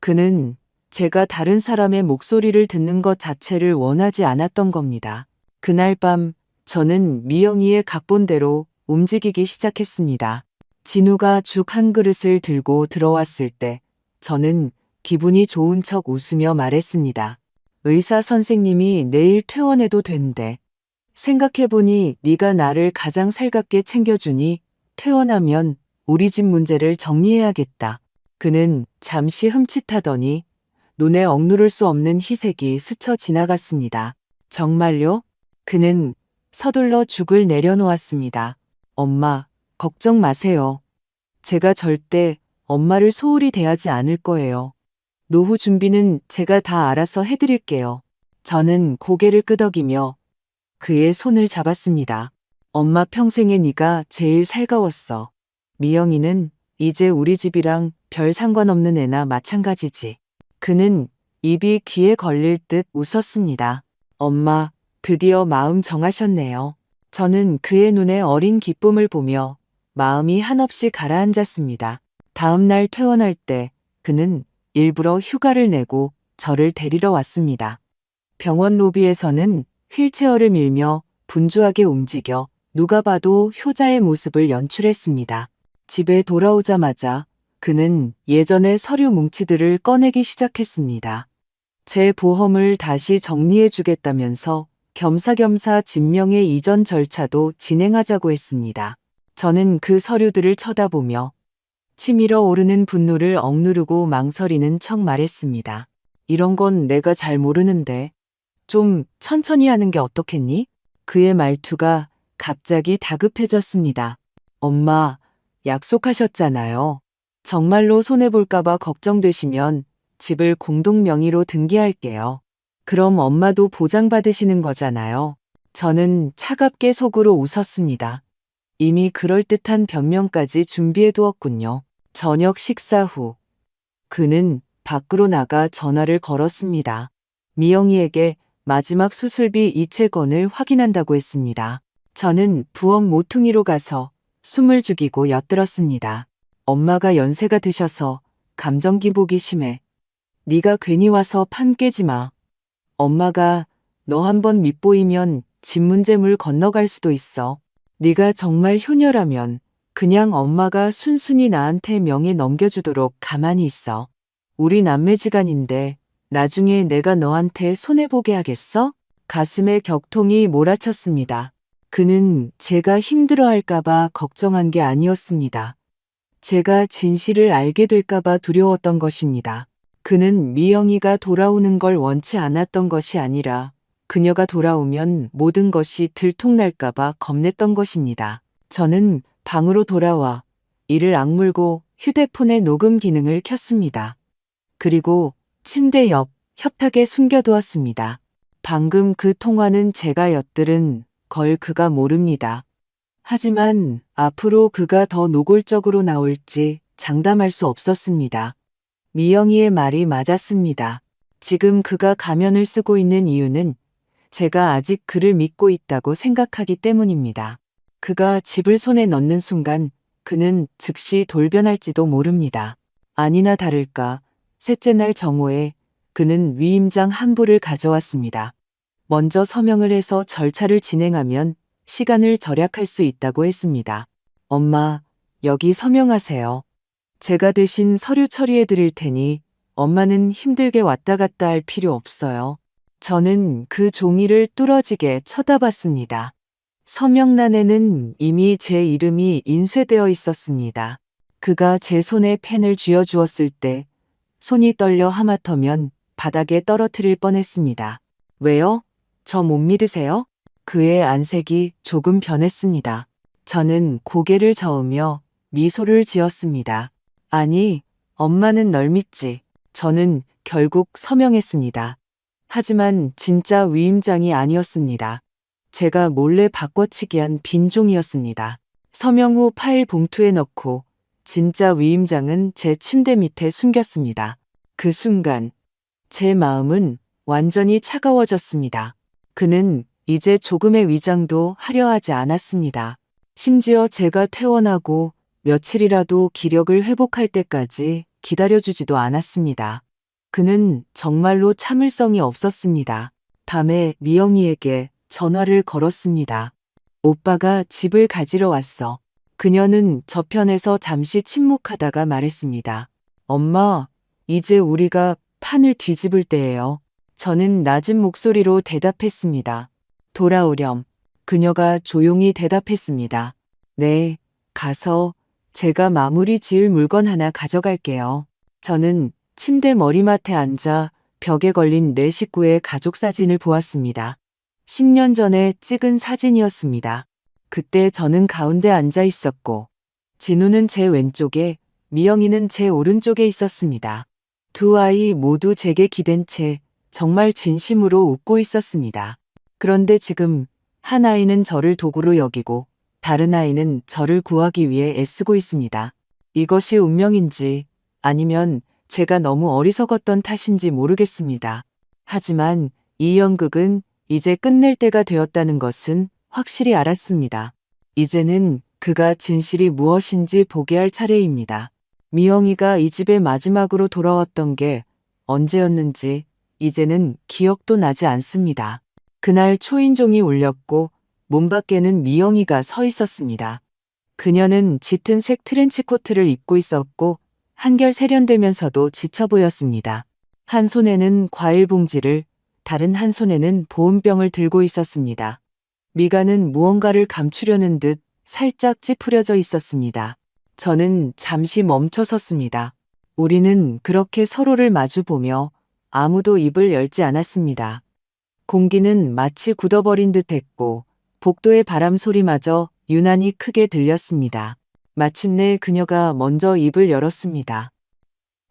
그는 제가 다른 사람의 목소리를 듣는 것 자체를 원하지 않았던 겁니다. 그날 밤 저는 미영이의 각본대로 움직이기 시작했습니다. 진우가 죽 한 그릇을 들고 들어왔을 때 저는 기분이 좋은 척 웃으며 말했습니다. 의사 선생님이 내일 퇴원해도 된대. 생각해보니 네가 나를 가장 살갑게 챙겨주니 퇴원하면 우리 집 문제를 정리해야겠다. 그는 잠시 흠칫하더니 눈에 억누를 수 없는 희색이 스쳐 지나갔습니다. 정말요? 그는 서둘러 죽을 내려놓았습니다. 엄마, 걱정 마세요. 제가 절대 엄마를 소홀히 대하지 않을 거예요. 노후 준비는 제가 다 알아서 해드릴게요. 저는 고개를 끄덕이며 그의 손을 잡았습니다. 엄마 평생에 네가 제일 살가웠어. 미영이는 이제 우리 집이랑 별 상관없는 애나 마찬가지지. 그는 입이 귀에 걸릴 듯 웃었습니다. 엄마, 드디어 마음 정하셨네요. 저는 그의 눈에 어린 기쁨을 보며 마음이 한없이 가라앉았습니다. 다음 날 퇴원할 때 그는 일부러 휴가를 내고 저를 데리러 왔습니다. 병원 로비에서는 휠체어를 밀며 분주하게 움직여 누가 봐도 효자의 모습을 연출했습니다. 집에 돌아오자마자 그는 예전의 서류 뭉치들을 꺼내기 시작했습니다. 제 보험을 다시 정리해 주겠다면서 겸사겸사 진명의 이전 절차도 진행하자고 했습니다. 저는 그 서류들을 쳐다보며 치밀어 오르는 분노를 억누르고 망설이는 척 말했습니다. 이런 건 내가 잘 모르는데 좀 천천히 하는 게 어떻겠니? 그의 말투가 갑자기 다급해졌습니다. 엄마, 약속하셨잖아요. 정말로 손해볼까봐 걱정되시면 집을 공동 명의로 등기할게요. 그럼 엄마도 보장받으시는 거잖아요. 저는 차갑게 속으로 웃었습니다. 이미 그럴듯한 변명까지 준비해 두었군요. 저녁 식사 후 그는 밖으로 나가 전화를 걸었습니다. 미영이에게 마지막 수술비 이체권을 확인한다고 했습니다. 저는 부엌 모퉁이로 가서 숨을 죽이고 엿들었습니다. 엄마가 연세가 드셔서 감정 기복이 심해. 네가 괜히 와서 판 깨지 마. 엄마가 너 한번 밉보이면 집 문제 물 건너갈 수도 있어. 네가 정말 효녀라면 그냥 엄마가 순순히 나한테 명예 넘겨주도록 가만히 있어. 우리 남매지간인데 나중에 내가 너한테 손해보게 하겠어? 가슴에 격통이 몰아쳤습니다. 그는 제가 힘들어할까봐 걱정한 게 아니었습니다. 제가 진실을 알게 될까봐 두려웠던 것입니다. 그는 미영이가 돌아오는 걸 원치 않았던 것이 아니라 그녀가 돌아오면 모든 것이 들통날까봐 겁냈던 것입니다. 저는 방으로 돌아와 이를 악물고 휴대폰의 녹음 기능을 켰습니다. 그리고 침대 옆 협탁에 숨겨두었습니다. 방금 그 통화는 제가 엿들은 걸 그가 모릅니다. 하지만 앞으로 그가 더 노골적으로 나올지 장담할 수 없었습니다. 미영이의 말이 맞았습니다. 지금 그가 가면을 쓰고 있는 이유는 제가 아직 그를 믿고 있다고 생각하기 때문입니다. 그가 집을 손에 넣는 순간 그는 즉시 돌변할지도 모릅니다. 아니나 다를까 셋째 날 정오에 그는 위임장 한 부를 가져왔습니다. 먼저 서명을 해서 절차를 진행하면 시간을 절약할 수 있다고 했습니다. 엄마, 여기 서명하세요. 제가 대신 서류 처리해 드릴 테니 엄마는 힘들게 왔다 갔다 할 필요 없어요. 저는 그 종이를 뚫어지게 쳐다봤습니다. 서명란에는 이미 제 이름이 인쇄되어 있었습니다. 그가 제 손에 펜을 쥐어주었을 때 손이 떨려 하마터면 바닥에 떨어뜨릴 뻔했습니다. 왜요? 저 못 믿으세요? 그의 안색이 조금 변했습니다. 저는 고개를 저으며 미소를 지었습니다. 아니, 엄마는 널 믿지. 저는 결국 서명했습니다. 하지만 진짜 위임장이 아니었습니다. 제가 몰래 바꿔치기한 빈 종이었습니다. 서명 후 파일 봉투에 넣고 진짜 위임장은 제 침대 밑에 숨겼습니다. 그 순간 제 마음은 완전히 차가워졌습니다. 그는 이제 조금의 위장도 하려 하지 않았습니다. 심지어 제가 퇴원하고 며칠이라도 기력을 회복할 때까지 기다려주지도 않았습니다. 그는 정말로 참을성이 없었습니다. 밤에 미영이에게 전화를 걸었습니다. 오빠가 집을 가지러 왔어. 그녀는 저편에서 잠시 침묵하다가 말했습니다. 엄마, 이제 우리가 판을 뒤집을 때예요. 저는 낮은 목소리로 대답했습니다. 돌아오렴. 그녀가 조용히 대답했습니다. 네, 가서 제가 마무리 지을 물건 하나 가져갈게요. 저는 침대 머리맡에 앉아 벽에 걸린 내 식구의 가족 사진을 보았습니다. 10년 전에 찍은 사진이었습니다. 그때 저는 가운데 앉아 있었고, 진우는 제 왼쪽에, 미영이는 제 오른쪽에 있었습니다. 두 아이 모두 제게 기댄 채 정말 진심으로 웃고 있었습니다. 그런데 지금 한 아이는 저를 도구로 여기고 다른 아이는 저를 구하기 위해 애쓰고 있습니다. 이것이 운명인지 아니면 제가 너무 어리석었던 탓인지 모르겠습니다. 하지만 이 연극은 이제 끝낼 때가 되었다는 것은 확실히 알았습니다. 이제는 그가 진실이 무엇인지 보게 할 차례입니다. 미영이가 이 집에 마지막으로 돌아왔던 게 언제였는지 이제는 기억도 나지 않습니다. 그날 초인종이 울렸고 문 밖에는 미영이가 서 있었습니다. 그녀는 짙은 색 트렌치코트를 입고 있었고 한결 세련되면서도 지쳐 보였습니다. 한 손에는 과일 봉지를, 다른 한 손에는 보온병을 들고 있었습니다. 미간은 무언가를 감추려는 듯 살짝 찌푸려져 있었습니다. 저는 잠시 멈춰 섰습니다. 우리는 그렇게 서로를 마주보며 아무도 입을 열지 않았습니다. 공기는 마치 굳어버린 듯 했고 복도의 바람 소리마저 유난히 크게 들렸습니다. 마침내 그녀가 먼저 입을 열었습니다.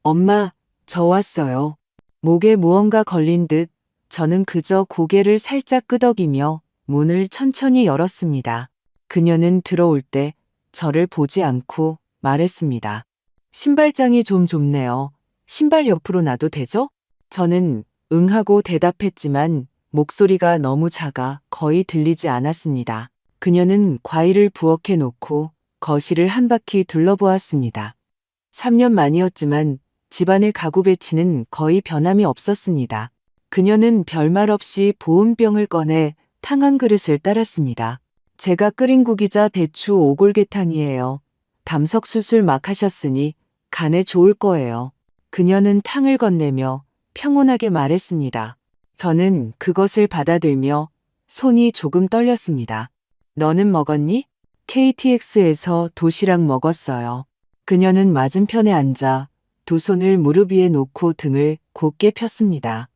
엄마, 저 왔어요. 목에 무언가 걸린 듯 저는 그저 고개를 살짝 끄덕이며 문을 천천히 열었습니다. 그녀는 들어올 때 저를 보지 않고 말했습니다. 신발장이 좀 좁네요. 신발 옆으로 놔도 되죠? 저는 응하고 대답했지만 목소리가 너무 작아 거의 들리지 않았습니다. 그녀는 과일을 부엌에 놓고 거실을 한 바퀴 둘러보았습니다. 3년 만이었지만 집안의 가구 배치는 거의 변함이 없었습니다. 그녀는 별말 없이 보온병을 꺼내 탕 한 그릇을 따랐습니다. 제가 끓인 국이자 대추 오골개탕이에요. 담석수술 막 하셨으니 간에 좋을 거예요. 그녀는 탕을 건네며 평온하게 말했습니다. 저는 그것을 받아들며 손이 조금 떨렸습니다. 너는 먹었니? KTX에서 도시락 먹었어요. 그녀는 맞은편에 앉아 두 손을 무릎 위에 놓고 등을 곧게 폈습니다.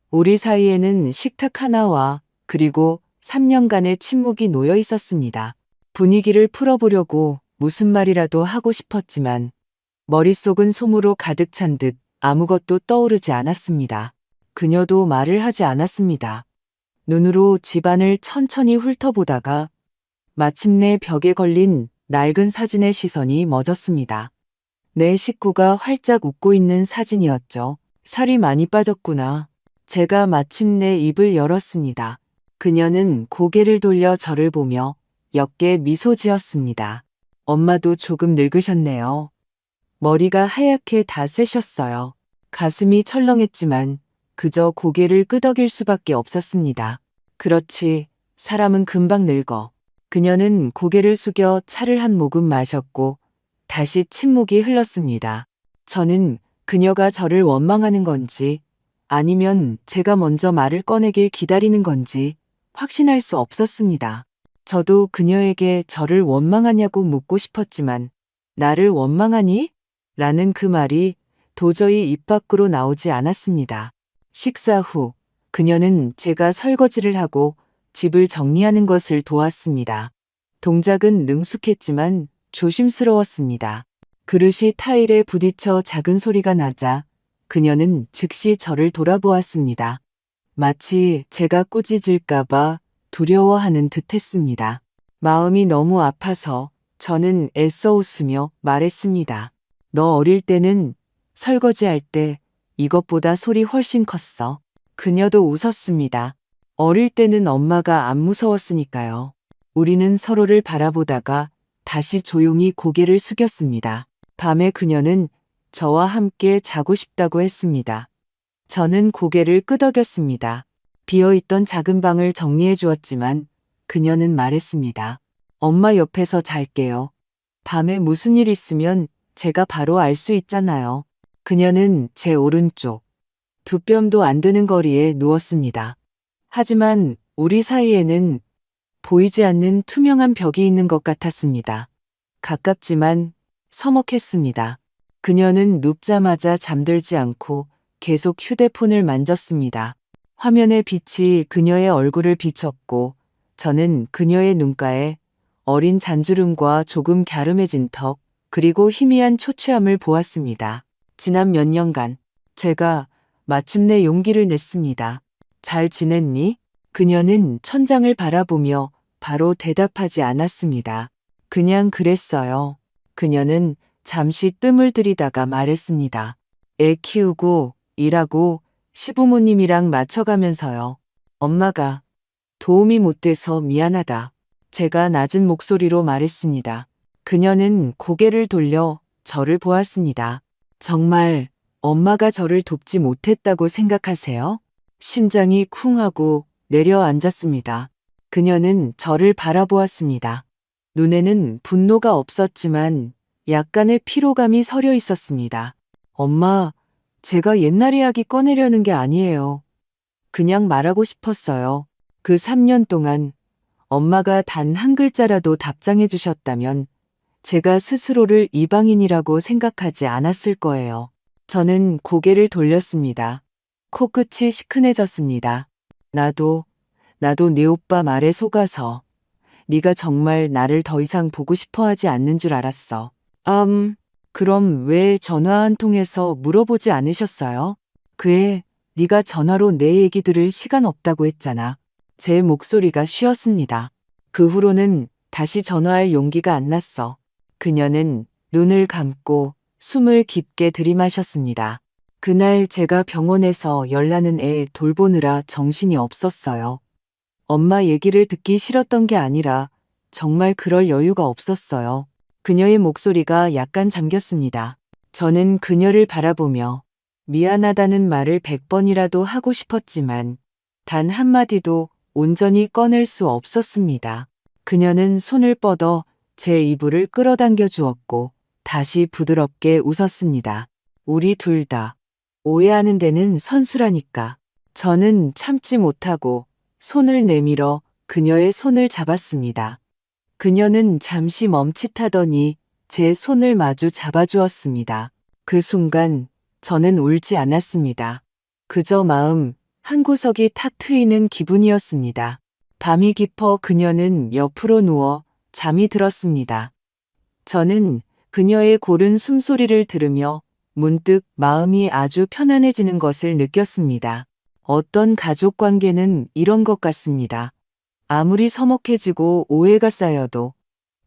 우리 사이에는 식탁 하나와 그리고 3년간의 침묵이 놓여 있었습니다. 분위기를 풀어보려고 무슨 말이라도 하고 싶었지만 머릿속은 솜으로 가득 찬 듯 아무것도 떠오르지 않았습니다. 그녀도 말을 하지 않았습니다. 눈으로 집안을 천천히 훑어보다가 마침내 벽에 걸린 낡은 사진의 시선이 멎었습니다. 내 식구가 활짝 웃고 있는 사진이었죠. 살이 많이 빠졌구나. 제가 마침내 입을 열었습니다. 그녀는 고개를 돌려 저를 보며 옅게 미소 지었습니다. 엄마도 조금 늙으셨네요. 머리가 하얗게 다 새셨어요. 가슴이 철렁했지만 그저 고개를 끄덕일 수밖에 없었습니다. 그렇지, 사람은 금방 늙어. 그녀는 고개를 숙여 차를 한 모금 마셨고 다시 침묵이 흘렀습니다. 저는 그녀가 저를 원망하는 건지 아니면 제가 먼저 말을 꺼내길 기다리는 건지 확신할 수 없었습니다. 저도 그녀에게 저를 원망하냐고 묻고 싶었지만 나를 원망하니? 라는 그 말이 도저히 입 밖으로 나오지 않았습니다. 식사 후 그녀는 제가 설거지를 하고 집을 정리하는 것을 도왔습니다. 동작은 능숙했지만 조심스러웠습니다. 그릇이 타일에 부딪혀 작은 소리가 나자 그녀는 즉시 저를 돌아보았습니다. 마치 제가 꾸짖을까봐 두려워하는 듯 했습니다. 마음이 너무 아파서 저는 애써 웃으며 말했습니다. 너 어릴 때는 설거지할 때 이것보다 소리 훨씬 컸어. 그녀도 웃었습니다. 어릴 때는 엄마가 안 무서웠으니까요. 우리는 서로를 바라보다가 다시 조용히 고개를 숙였습니다. 밤에 그녀는 저와 함께 자고 싶다고 했습니다. 저는 고개를 끄덕였습니다. 비어있던 작은 방을 정리해 주었지만 그녀는 말했습니다. 엄마 옆에서 잘게요. 밤에 무슨 일 있으면 제가 바로 알 수 있잖아요. 그녀는 제 오른쪽, 두 뼘도 안 되는 거리에 누웠습니다. 하지만 우리 사이에는 보이지 않는 투명한 벽이 있는 것 같았습니다. 가깝지만 서먹했습니다. 그녀는 눕자마자 잠들지 않고 계속 휴대폰을 만졌습니다. 화면의 빛이 그녀의 얼굴을 비췄고 저는 그녀의 눈가에 어린 잔주름과 조금 갸름해진 턱, 그리고 희미한 초췌함을 보았습니다. 지난 몇 년간 제가 마침내 용기를 냈습니다. 잘 지냈니? 그녀는 천장을 바라보며 바로 대답하지 않았습니다. 그냥 그랬어요. 그녀는 잠시 뜸을 들이다가 말했습니다. 애 키우고 일하고 시부모님이랑 맞춰가면서요. 엄마가 도움이 못 돼서 미안하다. 제가 낮은 목소리로 말했습니다. 그녀는 고개를 돌려 저를 보았습니다. 정말 엄마가 저를 돕지 못했다고 생각하세요? 심장이 쿵 하고 내려앉았습니다. 그녀는 저를 바라보았습니다. 눈에는 분노가 없었지만 약간의 피로감이 서려 있었습니다. 엄마, 제가 옛날 이야기 꺼내려는 게 아니에요. 그냥 말하고 싶었어요. 그 3년 동안 엄마가 단 한 글자라도 답장해 주셨다면 제가 스스로를 이방인이라고 생각하지 않았을 거예요. 저는 고개를 돌렸습니다. 코끝이 시큰해졌습니다. 나도 네 오빠 말에 속아서 네가 정말 나를 더 이상 보고 싶어 하지 않는 줄 알았어. 그럼 왜 전화 한 통해서 물어보지 않으셨어요? 그애, 네가 전화로 내 얘기 들을 시간 없다고 했잖아. 제 목소리가 쉬었습니다. 그 후로는 다시 전화할 용기가 안 났어. 그녀는 눈을 감고 숨을 깊게 들이마셨습니다. 그날 제가 병원에서 열나는 애 돌보느라 정신이 없었어요. 엄마 얘기를 듣기 싫었던 게 아니라 정말 그럴 여유가 없었어요. 그녀의 목소리가 약간 잠겼습니다. 저는 그녀를 바라보며 미안하다는 말을 100번이라도 하고 싶었지만 단 한마디도 온전히 꺼낼 수 없었습니다. 그녀는 손을 뻗어 제 이불을 끌어당겨 주었고 다시 부드럽게 웃었습니다. 우리 둘 다 오해하는 데는 선수라니까. 저는 참지 못하고 손을 내밀어 그녀의 손을 잡았습니다. 그녀는 잠시 멈칫하더니 제 손을 마주 잡아주었습니다. 그 순간 저는 울지 않았습니다. 그저 마음 한구석이 탁 트이는 기분이었습니다. 밤이 깊어 그녀는 옆으로 누워 잠이 들었습니다. 저는 그녀의 고른 숨소리를 들으며 문득 마음이 아주 편안해지는 것을 느꼈습니다. 어떤 가족 관계는 이런 것 같습니다. 아무리 서먹해지고 오해가 쌓여도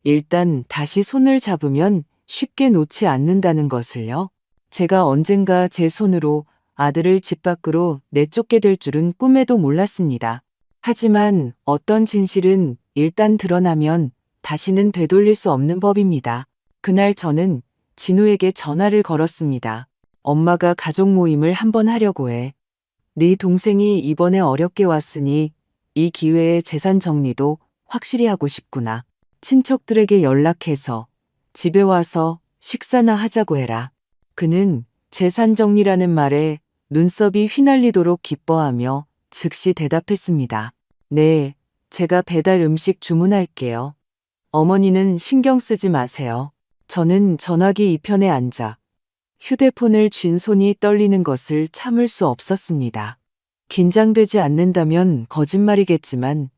일단 다시 손을 잡으면 쉽게 놓지 않는다는 것을요. 제가 언젠가 제 손으로 아들을 집 밖으로 내쫓게 될 줄은 꿈에도 몰랐습니다. 하지만 어떤 진실은 일단 드러나면 다시는 되돌릴 수 없는 법입니다. 그날 저는 진우에게 전화를 걸었습니다. 엄마가 가족 모임을 한번 하려고 해. 네 동생이 이번에 어렵게 왔으니 이 기회에 재산 정리도 확실히 하고 싶구나. 친척들에게 연락해서 집에 와서 식사나 하자고 해라. 그는 재산 정리라는 말에 눈썹이 휘날리도록 기뻐하며 즉시 대답했습니다. 네, 제가 배달 음식 주문할게요. 어머니는 신경 쓰지 마세요. 저는 전화기 이편에 앉아 휴대폰을 쥔 손이 떨리는 것을 참을 수 없었습니다. 긴장되지 않는다면 거짓말이겠지만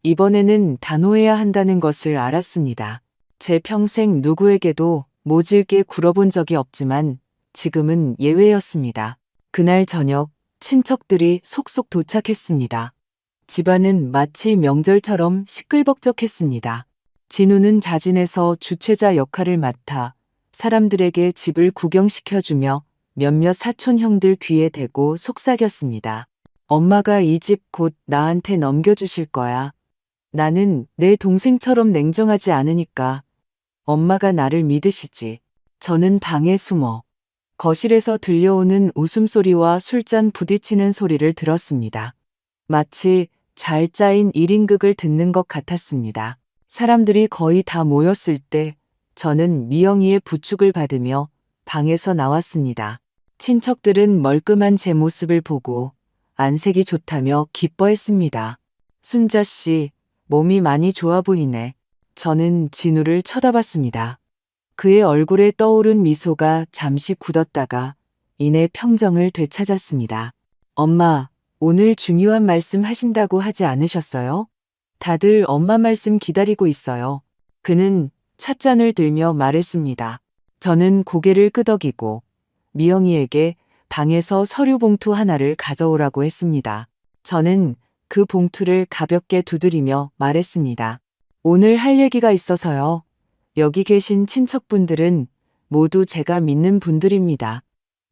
이번에는 단호해야 한다는 것을 알았습니다. 제 평생 누구에게도 모질게 굴어본 적이 없지만 지금은 예외였습니다. 그날 저녁 친척들이 속속 도착했습니다. 집안은 마치 명절처럼 시끌벅적했습니다. 진우는 자진해서 주최자 역할을 맡아 사람들에게 집을 구경시켜주며 몇몇 사촌 형들 귀에 대고 속삭였습니다. 엄마가 이 집 곧 나한테 넘겨주실 거야. 나는 내 동생처럼 냉정하지 않으니까 엄마가 나를 믿으시지. 저는 방에 숨어 거실에서 들려오는 웃음소리와 술잔 부딪히는 소리를 들었습니다. 마치 잘 짜인 1인극을 듣는 것 같았습니다. 사람들이 거의 다 모였을 때 저는 미영이의 부축을 받으며 방에서 나왔습니다. 친척들은 멀끔한 제 모습을 보고 안색이 좋다며 기뻐했습니다. 순자 씨, 몸이 많이 좋아 보이네. 저는 진우를 쳐다봤습니다. 그의 얼굴에 떠오른 미소가 잠시 굳었다가 이내 평정을 되찾았습니다. 엄마, 오늘 중요한 말씀 하신다고 하지 않으셨어요? 다들 엄마 말씀 기다리고 있어요. 그는 찻잔을 들며 말했습니다. 저는 고개를 끄덕이고 미영이에게 방에서 서류 봉투 하나를 가져오라고 했습니다. 저는 그 봉투를 가볍게 두드리며 말했습니다. 오늘 할 얘기가 있어서요. 여기 계신 친척분들은 모두 제가 믿는 분들입니다.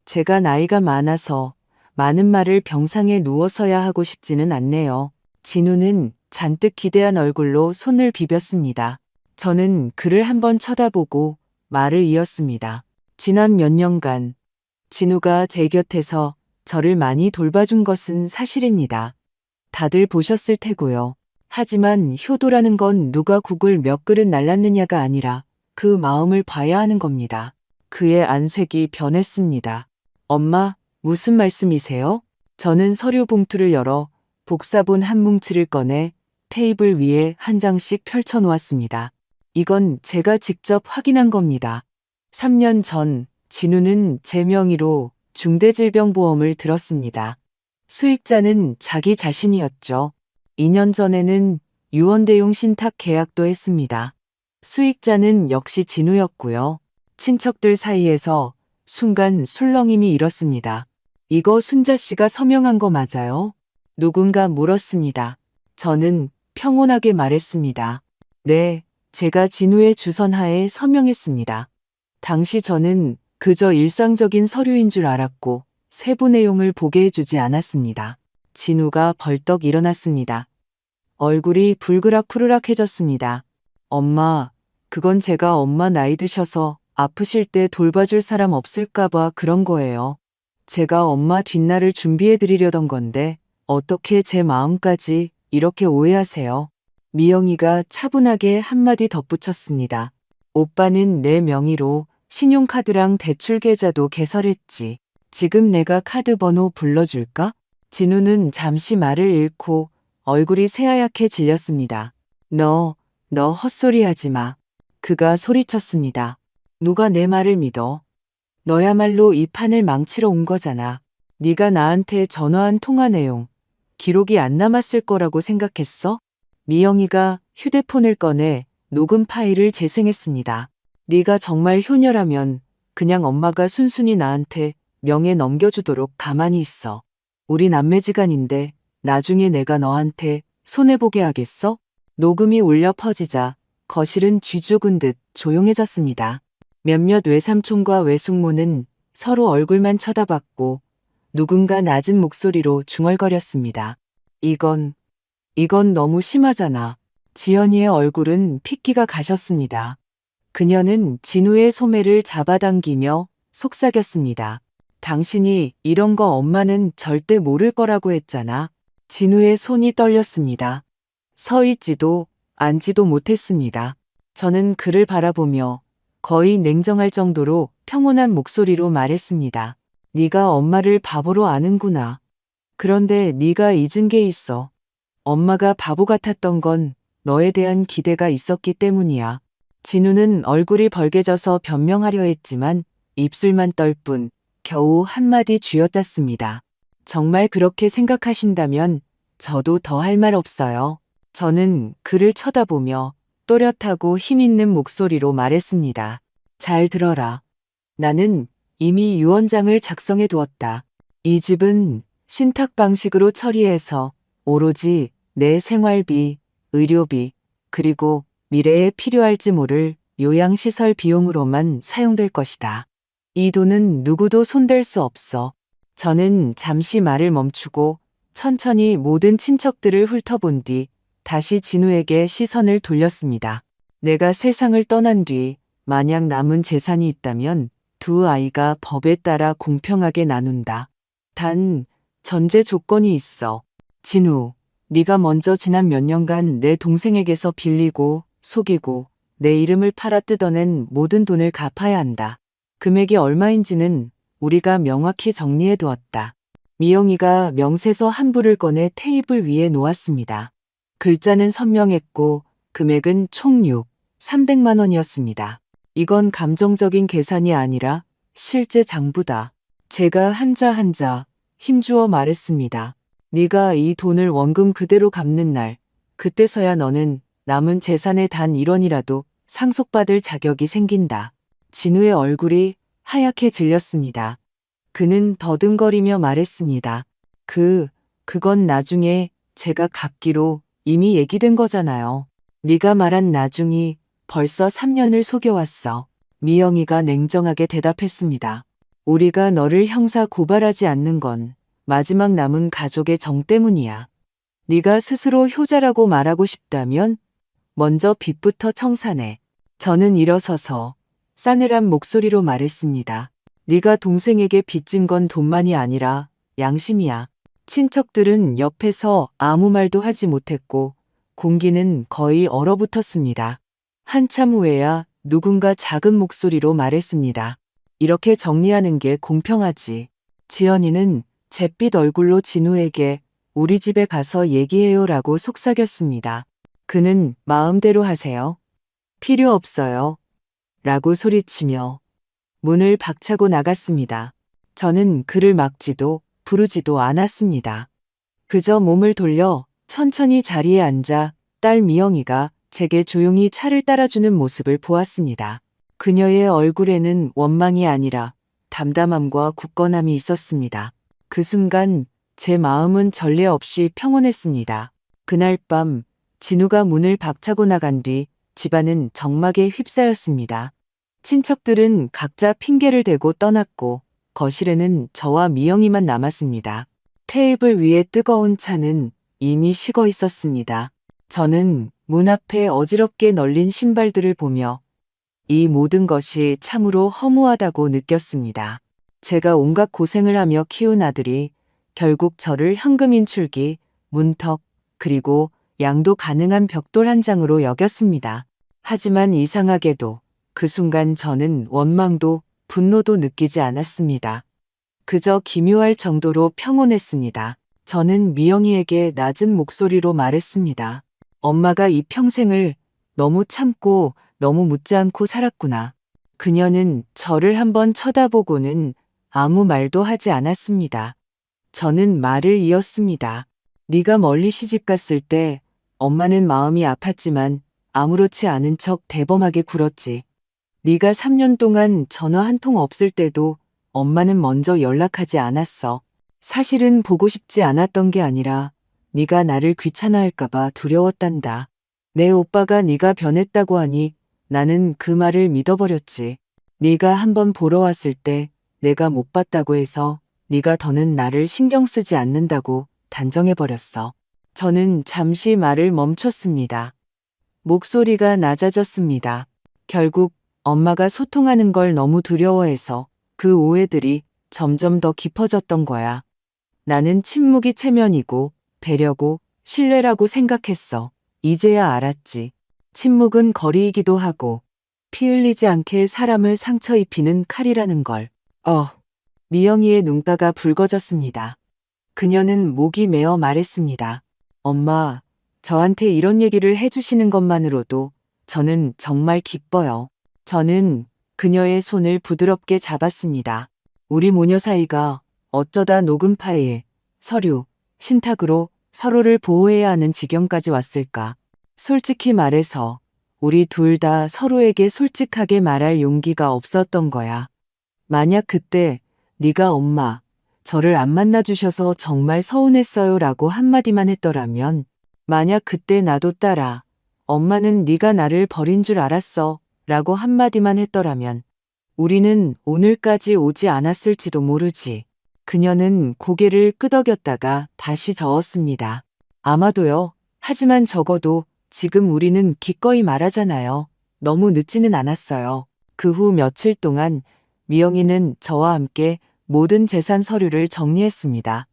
제가 나이가 많아서 많은 말을 병상에 누워서야 하고 싶지는 않네요. 진우는 잔뜩 기대한 얼굴로 손을 비볐습니다. 저는 그를 한번 쳐다보고 말을 이었습니다. 지난 몇 년간 진우가 제 곁에서 저를 많이 돌봐준 것은 사실입니다. 다들 보셨을 테고요. 하지만 효도라는 건 누가 국을 몇 그릇 날랐느냐가 아니라 그 마음을 봐야 하는 겁니다. 그의 안색이 변했습니다. 엄마, 무슨 말씀이세요? 저는 서류 봉투를 열어 복사본 한 뭉치를 꺼내 테이블 위에 한 장씩 펼쳐 놓았습니다. 이건 제가 직접 확인한 겁니다. 3년 전 진우는 제 명의로 중대질병보험을 들었습니다. 수익자는 자기 자신이었죠. 2년 전에는 유언대용 신탁 계약도 했습니다. 수익자는 역시 진우였고요. 친척들 사이에서 순간 술렁임이 일었습니다. 이거 순자 씨가 서명한 거 맞아요? 누군가 물었습니다. 저는 평온하게 말했습니다. 네, 제가 진우의 주선하에 서명했습니다. 당시 저는 그저 일상적인 서류인 줄 알았고 세부 내용을 보게 해주지 않았습니다. 진우가 벌떡 일어났습니다. 얼굴이 불그락푸르락해졌습니다. 엄마, 그건 제가 엄마 나이 드셔서 아프실 때 돌봐줄 사람 없을까봐 그런 거예요. 제가 엄마 뒷날을 준비해드리려던 건데 어떻게 제 마음까지 이렇게 오해하세요? 미영이가 차분하게 한마디 덧붙였습니다. 오빠는 내 명의로 신용카드랑 대출계좌도 개설했지. 지금 내가 카드 번호 불러줄까? 진우는 잠시 말을 잃고 얼굴이 새하얗게 질렸습니다. 너 헛소리 하지 마. 그가 소리쳤습니다. 누가 내 말을 믿어? 너야말로 이 판을 망치러 온 거잖아. 네가 나한테 전화한 통화 내용, 기록이 안 남았을 거라고 생각했어? 미영이가 휴대폰을 꺼내 녹음 파일을 재생했습니다. 네가 정말 효녀라면 그냥 엄마가 순순히 나한테 명예 넘겨주도록 가만히 있어. 우리 남매지간인데 나중에 내가 너한테 손해보게 하겠어? 녹음이 울려 퍼지자 거실은 쥐 죽은 듯 조용해졌습니다. 몇몇 외삼촌과 외숙모는 서로 얼굴만 쳐다봤고 누군가 낮은 목소리로 중얼거렸습니다. 이건 너무 심하잖아. 지연이의 얼굴은 핏기가 가셨습니다. 그녀는 진우의 소매를 잡아당기며 속삭였습니다. 당신이 이런 거 엄마는 절대 모를 거라고 했잖아. 진우의 손이 떨렸습니다. 서 있지도 앉지도 못했습니다. 저는 그를 바라보며 거의 냉정할 정도로 평온한 목소리로 말했습니다. 네가 엄마를 바보로 아는구나. 그런데 네가 잊은 게 있어. 엄마가 바보 같았던 건 너에 대한 기대가 있었기 때문이야. 진우는 얼굴이 벌개져서 변명하려 했지만 입술만 떨 뿐 겨우 한마디 쥐어짰습니다. 정말 그렇게 생각하신다면 저도 더 할 말 없어요. 저는 그를 쳐다보며 또렷하고 힘있는 목소리로 말했습니다. 잘 들어라. 나는 이미 유언장을 작성해 두었다. 이 집은 신탁 방식으로 처리해서 오로지 내 생활비, 의료비, 그리고 미래에 필요할지 모를 요양시설 비용으로만 사용될 것이다. 이 돈은 누구도 손댈 수 없어. 저는 잠시 말을 멈추고 천천히 모든 친척들을 훑어본 뒤 다시 진우에게 시선을 돌렸습니다. 내가 세상을 떠난 뒤 만약 남은 재산이 있다면 두 아이가 법에 따라 공평하게 나눈다. 단 전제 조건이 있어. 진우, 네가 먼저 지난 몇 년간 내 동생에게서 빌리고 속이고 내 이름을 팔아 뜯어낸 모든 돈을 갚아야 한다. 금액이 얼마인지는 우리가 명확히 정리해 두었다. 미영이가 명세서 한 부를 꺼내 테이블 위에 놓았습니다. 글자는 선명했고 금액은 총 300만 원이었습니다. 이건 감정적인 계산이 아니라 실제 장부다. 제가 한자 한자 힘주어 말했습니다. 네가 이 돈을 원금 그대로 갚는 날, 그때서야 너는 남은 재산의 단 1원이라도 상속받을 자격이 생긴다. 진우의 얼굴이 하얗게 질렸습니다. 그는 더듬거리며 말했습니다. 그건 나중에 제가 갚기로 이미 얘기된 거잖아요. 네가 말한 나중이 벌써 3년을 속여왔어. 미영이가 냉정하게 대답했습니다. 우리가 너를 형사 고발하지 않는 건 마지막 남은 가족의 정 때문이야. 네가 스스로 효자라고 말하고 싶다면 먼저 빚부터 청산해. 저는 일어서서 싸늘한 목소리로 말했습니다. 네가 동생에게 빚진 건 돈만이 아니라 양심이야. 친척들은 옆에서 아무 말도 하지 못했고 공기는 거의 얼어붙었습니다. 한참 후에야 누군가 작은 목소리로 말했습니다. 이렇게 정리하는 게 공평하지. 지연이는 잿빛 얼굴로 진우에게 우리 집에 가서 얘기해요라고 속삭였습니다. 그는 마음대로 하세요. 필요 없어요. 라고 소리치며 문을 박차고 나갔습니다. 저는 그를 막지도 부르지도 않았습니다. 그저 몸을 돌려 천천히 자리에 앉아 딸 미영이가 제게 조용히 차를 따라주는 모습을 보았습니다. 그녀의 얼굴에는 원망이 아니라 담담함과 굳건함이 있었습니다. 그 순간 제 마음은 전례 없이 평온했습니다. 그날 밤 진우가 문을 박차고 나간 뒤 집안은 정막에 휩싸였습니다. 친척들은 각자 핑계를 대고 떠났고 거실에는 저와 미영이만 남았습니다. 테이블 위에 뜨거운 차는 이미 식어 있었습니다. 저는 문 앞에 어지럽게 널린 신발들을 보며 이 모든 것이 참으로 허무하다고 느꼈습니다. 제가 온갖 고생을 하며 키운 아들이 결국 저를 현금 인출기, 문턱, 그리고 양도 가능한 벽돌 한 장으로 여겼습니다. 하지만 이상하게도 그 순간 저는 원망도 분노도 느끼지 않았습니다. 그저 기묘할 정도로 평온했습니다. 저는 미영이에게 낮은 목소리로 말했습니다. 엄마가 이 평생을 너무 참고 너무 묻지 않고 살았구나. 그녀는 저를 한번 쳐다보고는 아무 말도 하지 않았습니다. 저는 말을 이었습니다. 네가 멀리 시집갔을 때 엄마는 마음이 아팠지만 아무렇지 않은 척 대범하게 굴었지. 네가 3년 동안 전화 한 통 없을 때도 엄마는 먼저 연락하지 않았어. 사실은 보고 싶지 않았던 게 아니라 네가 나를 귀찮아할까봐 두려웠단다. 내 오빠가 네가 변했다고 하니 나는 그 말을 믿어버렸지. 네가 한번 보러 왔을 때 내가 못 봤다고 해서 네가 더는 나를 신경 쓰지 않는다고 단정해버렸어. 저는 잠시 말을 멈췄습니다. 목소리가 낮아졌습니다. 결국 엄마가 소통하는 걸 너무 두려워해서 그 오해들이 점점 더 깊어졌던 거야. 나는 침묵이 체면이고 배려고 신뢰라고 생각했어. 이제야 알았지. 침묵은 거리이기도 하고 피 흘리지 않게 사람을 상처 입히는 칼이라는 걸. 미영이의 눈가가 붉어졌습니다. 그녀는 목이 메어 말했습니다. 엄마, 저한테 이런 얘기를 해주시는 것만으로도 저는 정말 기뻐요. 저는 그녀의 손을 부드럽게 잡았습니다. 우리 모녀 사이가 어쩌다 녹음 파일, 서류, 신탁으로 서로를 보호해야 하는 지경까지 왔을까. 솔직히 말해서 우리 둘 다 서로에게 솔직하게 말할 용기가 없었던 거야. 만약 그때 네가 엄마, 저를 안 만나주셔서 정말 서운했어요 라고 한마디만 했더라면, 만약 그때 나도 딸아, 엄마는 네가 나를 버린 줄 알았어 라고 한마디만 했더라면 우리는 오늘까지 오지 않았을지도 모르지. 그녀는 고개를 끄덕였다가 다시 저었습니다. 아마도요. 하지만 적어도 지금 우리는 기꺼이 말하잖아요. 너무 늦지는 않았어요. 그 후 며칠 동안 미영이는 저와 함께 모든 재산 서류를 정리했습니다.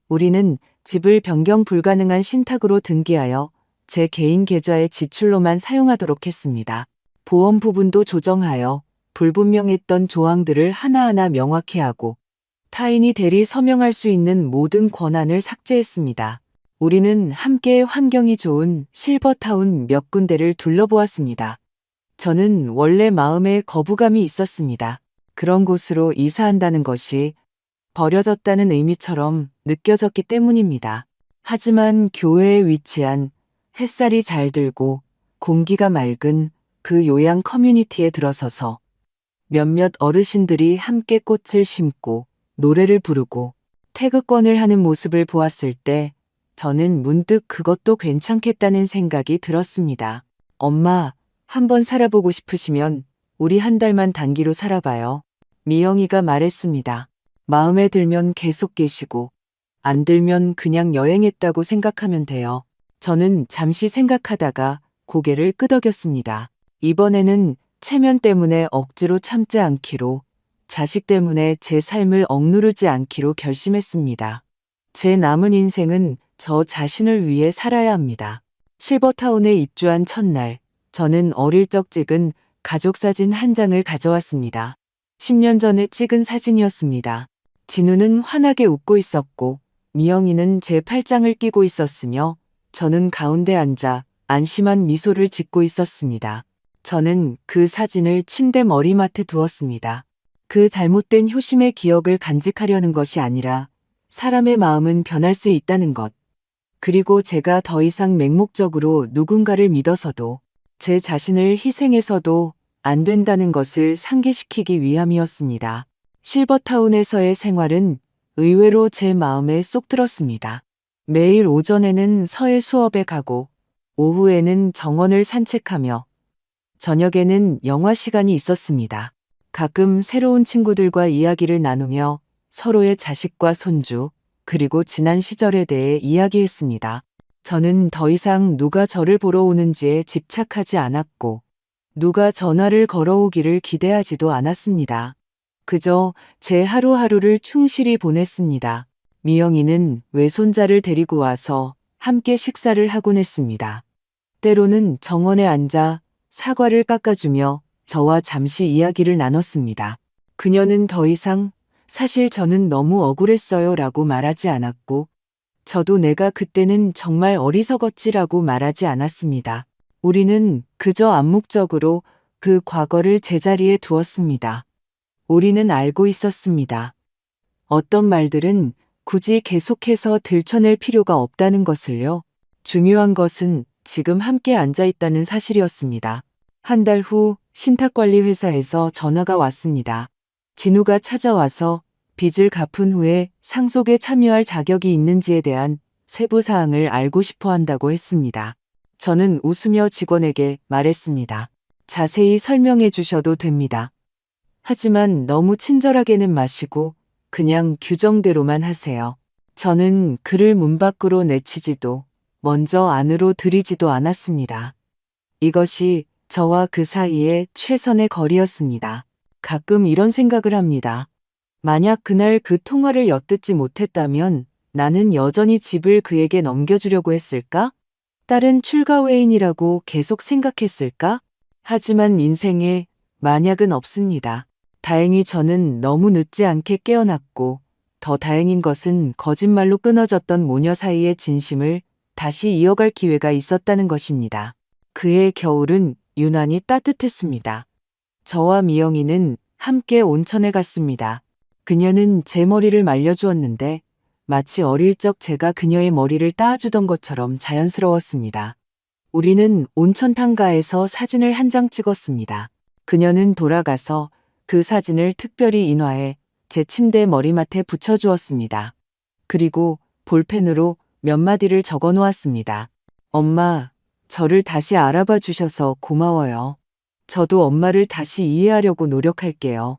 우리는 집을 변경 불가능한 신탁으로 등기하여 제 개인 계좌의 지출로만 사용하도록 했습니다. 보험 부분도 조정하여 불분명했던 조항들을 하나하나 명확히 하고 타인이 대리 서명할 수 있는 모든 권한을 삭제했습니다. 우리는 함께 환경이 좋은 실버타운 몇 군데를 둘러보았습니다. 저는 원래 마음에 거부감이 있었습니다. 그런 곳으로 이사한다는 것이 버려졌다는 의미처럼 느껴졌기 때문입니다. 하지만 교외에 위치한 햇살이 잘 들고 공기가 맑은 그 요양 커뮤니티에 들어서서 몇몇 어르신들이 함께 꽃을 심고 노래를 부르고 태극권을 하는 모습을 보았을 때 저는 문득 그것도 괜찮겠다는 생각이 들었습니다. 엄마, 한번 살아보고 싶으시면 우리 한 달만 단기로 살아봐요. 미영이가 말했습니다. 마음에 들면 계속 계시고 안 들면 그냥 여행했다고 생각하면 돼요. 저는 잠시 생각하다가 고개를 끄덕였습니다. 이번에는 체면 때문에 억지로 참지 않기로, 자식 때문에 제 삶을 억누르지 않기로 결심했습니다. 제 남은 인생은 저 자신을 위해 살아야 합니다. 실버타운에 입주한 첫날, 저는 어릴 적 찍은 가족 사진 한 장을 가져왔습니다. 10년 전에 찍은 사진이었습니다. 진우는 환하게 웃고 있었고, 미영이는 제 팔짱을 끼고 있었으며, 저는 가운데 앉아 안심한 미소를 짓고 있었습니다. 저는 그 사진을 침대 머리맡에 두었습니다. 그 잘못된 효심의 기억을 간직하려는 것이 아니라 사람의 마음은 변할 수 있다는 것. 그리고 제가 더 이상 맹목적으로 누군가를 믿어서도 제 자신을 희생해서도 안 된다는 것을 상기시키기 위함이었습니다. 실버타운에서의 생활은 의외로 제 마음에 쏙 들었습니다. 매일 오전에는 서예 수업에 가고 오후에는 정원을 산책하며 저녁에는 영화 시간이 있었습니다. 가끔 새로운 친구들과 이야기를 나누며 서로의 자식과 손주, 그리고 지난 시절에 대해 이야기했습니다. 저는 더 이상 누가 저를 보러 오는지에 집착하지 않았고, 누가 전화를 걸어오기를 기대하지도 않았습니다. 그저 제 하루하루를 충실히 보냈습니다. 미영이는 외손자를 데리고 와서 함께 식사를 하곤 했습니다. 때로는 정원에 앉아 사과를 깎아주며 저와 잠시 이야기를 나눴습니다. 그녀는 더 이상 사실 저는 너무 억울했어요 라고 말하지 않았고, 저도 내가 그때는 정말 어리석었지라고 말하지 않았습니다. 우리는 그저 암묵적으로 그 과거를 제자리에 두었습니다. 우리는 알고 있었습니다. 어떤 말들은 굳이 계속해서 들춰낼 필요가 없다는 것을요. 중요한 것은 지금 함께 앉아 있다는 사실이었습니다. 한 달 후 신탁관리 회사에서 전화가 왔습니다. 진우가 찾아와서 빚을 갚은 후에 상속에 참여할 자격이 있는지에 대한 세부 사항을 알고 싶어 한다고 했습니다. 저는 웃으며 직원에게 말했습니다. 자세히 설명해 주셔도 됩니다. 하지만 너무 친절하게는 마시고 그냥 규정대로만 하세요. 저는 그를 문 밖으로 내치지도 먼저 안으로 들이지도 않았습니다. 이것이 저와 그 사이의 최선의 거리였습니다. 가끔 이런 생각을 합니다. 만약 그날 그 통화를 엿듣지 못했다면 나는 여전히 집을 그에게 넘겨주려고 했을까? 딸은 출가 외인이라고 계속 생각했을까? 하지만 인생에 만약은 없습니다. 다행히 저는 너무 늦지 않게 깨어났고, 더 다행인 것은 거짓말로 끊어졌던 모녀 사이의 진심을 다시 이어갈 기회가 있었다는 것입니다. 그의 겨울은 유난히 따뜻했습니다. 저와 미영이는 함께 온천에 갔습니다. 그녀는 제 머리를 말려주었는데 마치 어릴 적 제가 그녀의 머리를 따아주던 것처럼 자연스러웠습니다. 우리는 온천탕가에서 사진을 한 장 찍었습니다. 그녀는 돌아가서 그 사진을 특별히 인화해 제 침대 머리맡에 붙여주었습니다. 그리고 볼펜으로 몇 마디를 적어 놓았습니다. 엄마, 저를 다시 알아봐 주셔서 고마워요. 저도 엄마를 다시 이해하려고 노력할게요.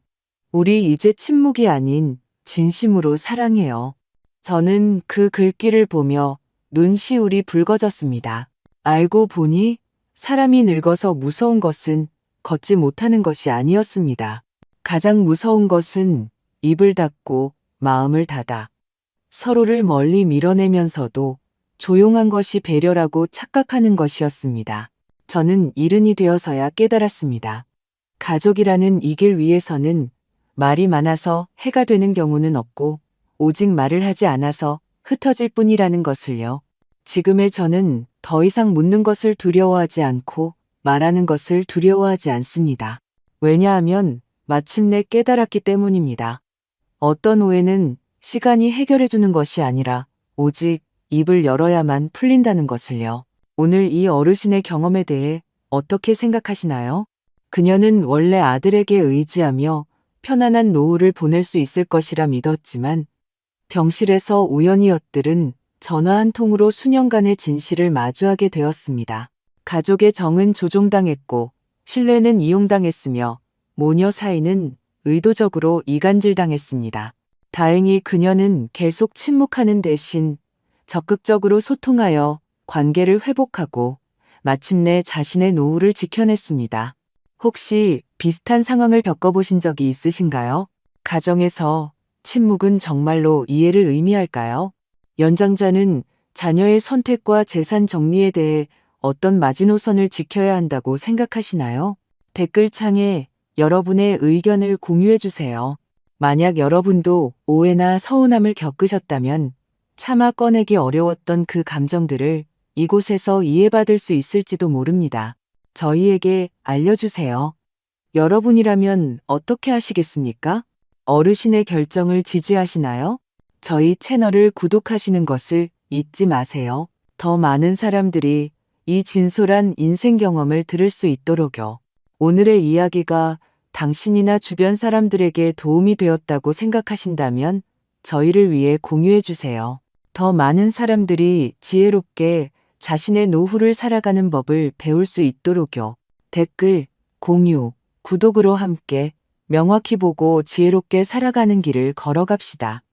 우리 이제 침묵이 아닌 진심으로 사랑해요. 저는 그 글귀를 보며 눈시울이 붉어졌습니다. 알고 보니 사람이 늙어서 무서운 것은 걷지 못하는 것이 아니었습니다. 가장 무서운 것은 입을 닫고 마음을 닫아 서로를 멀리 밀어내면서도 조용한 것이 배려라고 착각하는 것이었습니다. 저는 이른이 되어서야 깨달았습니다. 가족이라는 이 길 위에서는 말이 많아서 해가 되는 경우는 없고 오직 말을 하지 않아서 흩어질 뿐이라는 것을요. 지금의 저는 더 이상 묻는 것을 두려워하지 않고 말하는 것을 두려워하지 않습니다. 왜냐하면 마침내 깨달았기 때문입니다. 어떤 오해는 시간이 해결해주는 것이 아니라 오직 입을 열어야만 풀린다는 것을요. 오늘 이 어르신의 경험에 대해 어떻게 생각하시나요? 그녀는 원래 아들에게 의지하며 편안한 노후를 보낼 수 있을 것이라 믿었지만 병실에서 우연히 엿들은 전화 한 통으로 수년간의 진실을 마주하게 되었습니다. 가족의 정은 조종당했고 신뢰는 이용당했으며 모녀 사이는 의도적으로 이간질당했습니다. 다행히 그녀는 계속 침묵하는 대신 적극적으로 소통하여 관계를 회복하고 마침내 자신의 노후를 지켜냈습니다. 혹시 비슷한 상황을 겪어보신 적이 있으신가요? 가정에서 침묵은 정말로 이해를 의미할까요? 연장자는 자녀의 선택과 재산 정리에 대해 어떤 마지노선을 지켜야 한다고 생각하시나요? 댓글창에 여러분의 의견을 공유해주세요. 만약 여러분도 오해나 서운함을 겪으셨다면 차마 꺼내기 어려웠던 그 감정들을 이곳에서 이해받을 수 있을지도 모릅니다. 저희에게 알려주세요. 여러분이라면 어떻게 하시겠습니까? 어르신의 결정을 지지하시나요? 저희 채널을 구독하시는 것을 잊지 마세요. 더 많은 사람들이 이 진솔한 인생 경험을 들을 수 있도록요. 오늘의 이야기가 당신이나 주변 사람들에게 도움이 되었다고 생각하신다면 저희를 위해 공유해 주세요. 더 많은 사람들이 지혜롭게 자신의 노후를 살아가는 법을 배울 수 있도록요. 댓글, 공유, 구독으로 함께 명확히 보고 지혜롭게 살아가는 길을 걸어갑시다.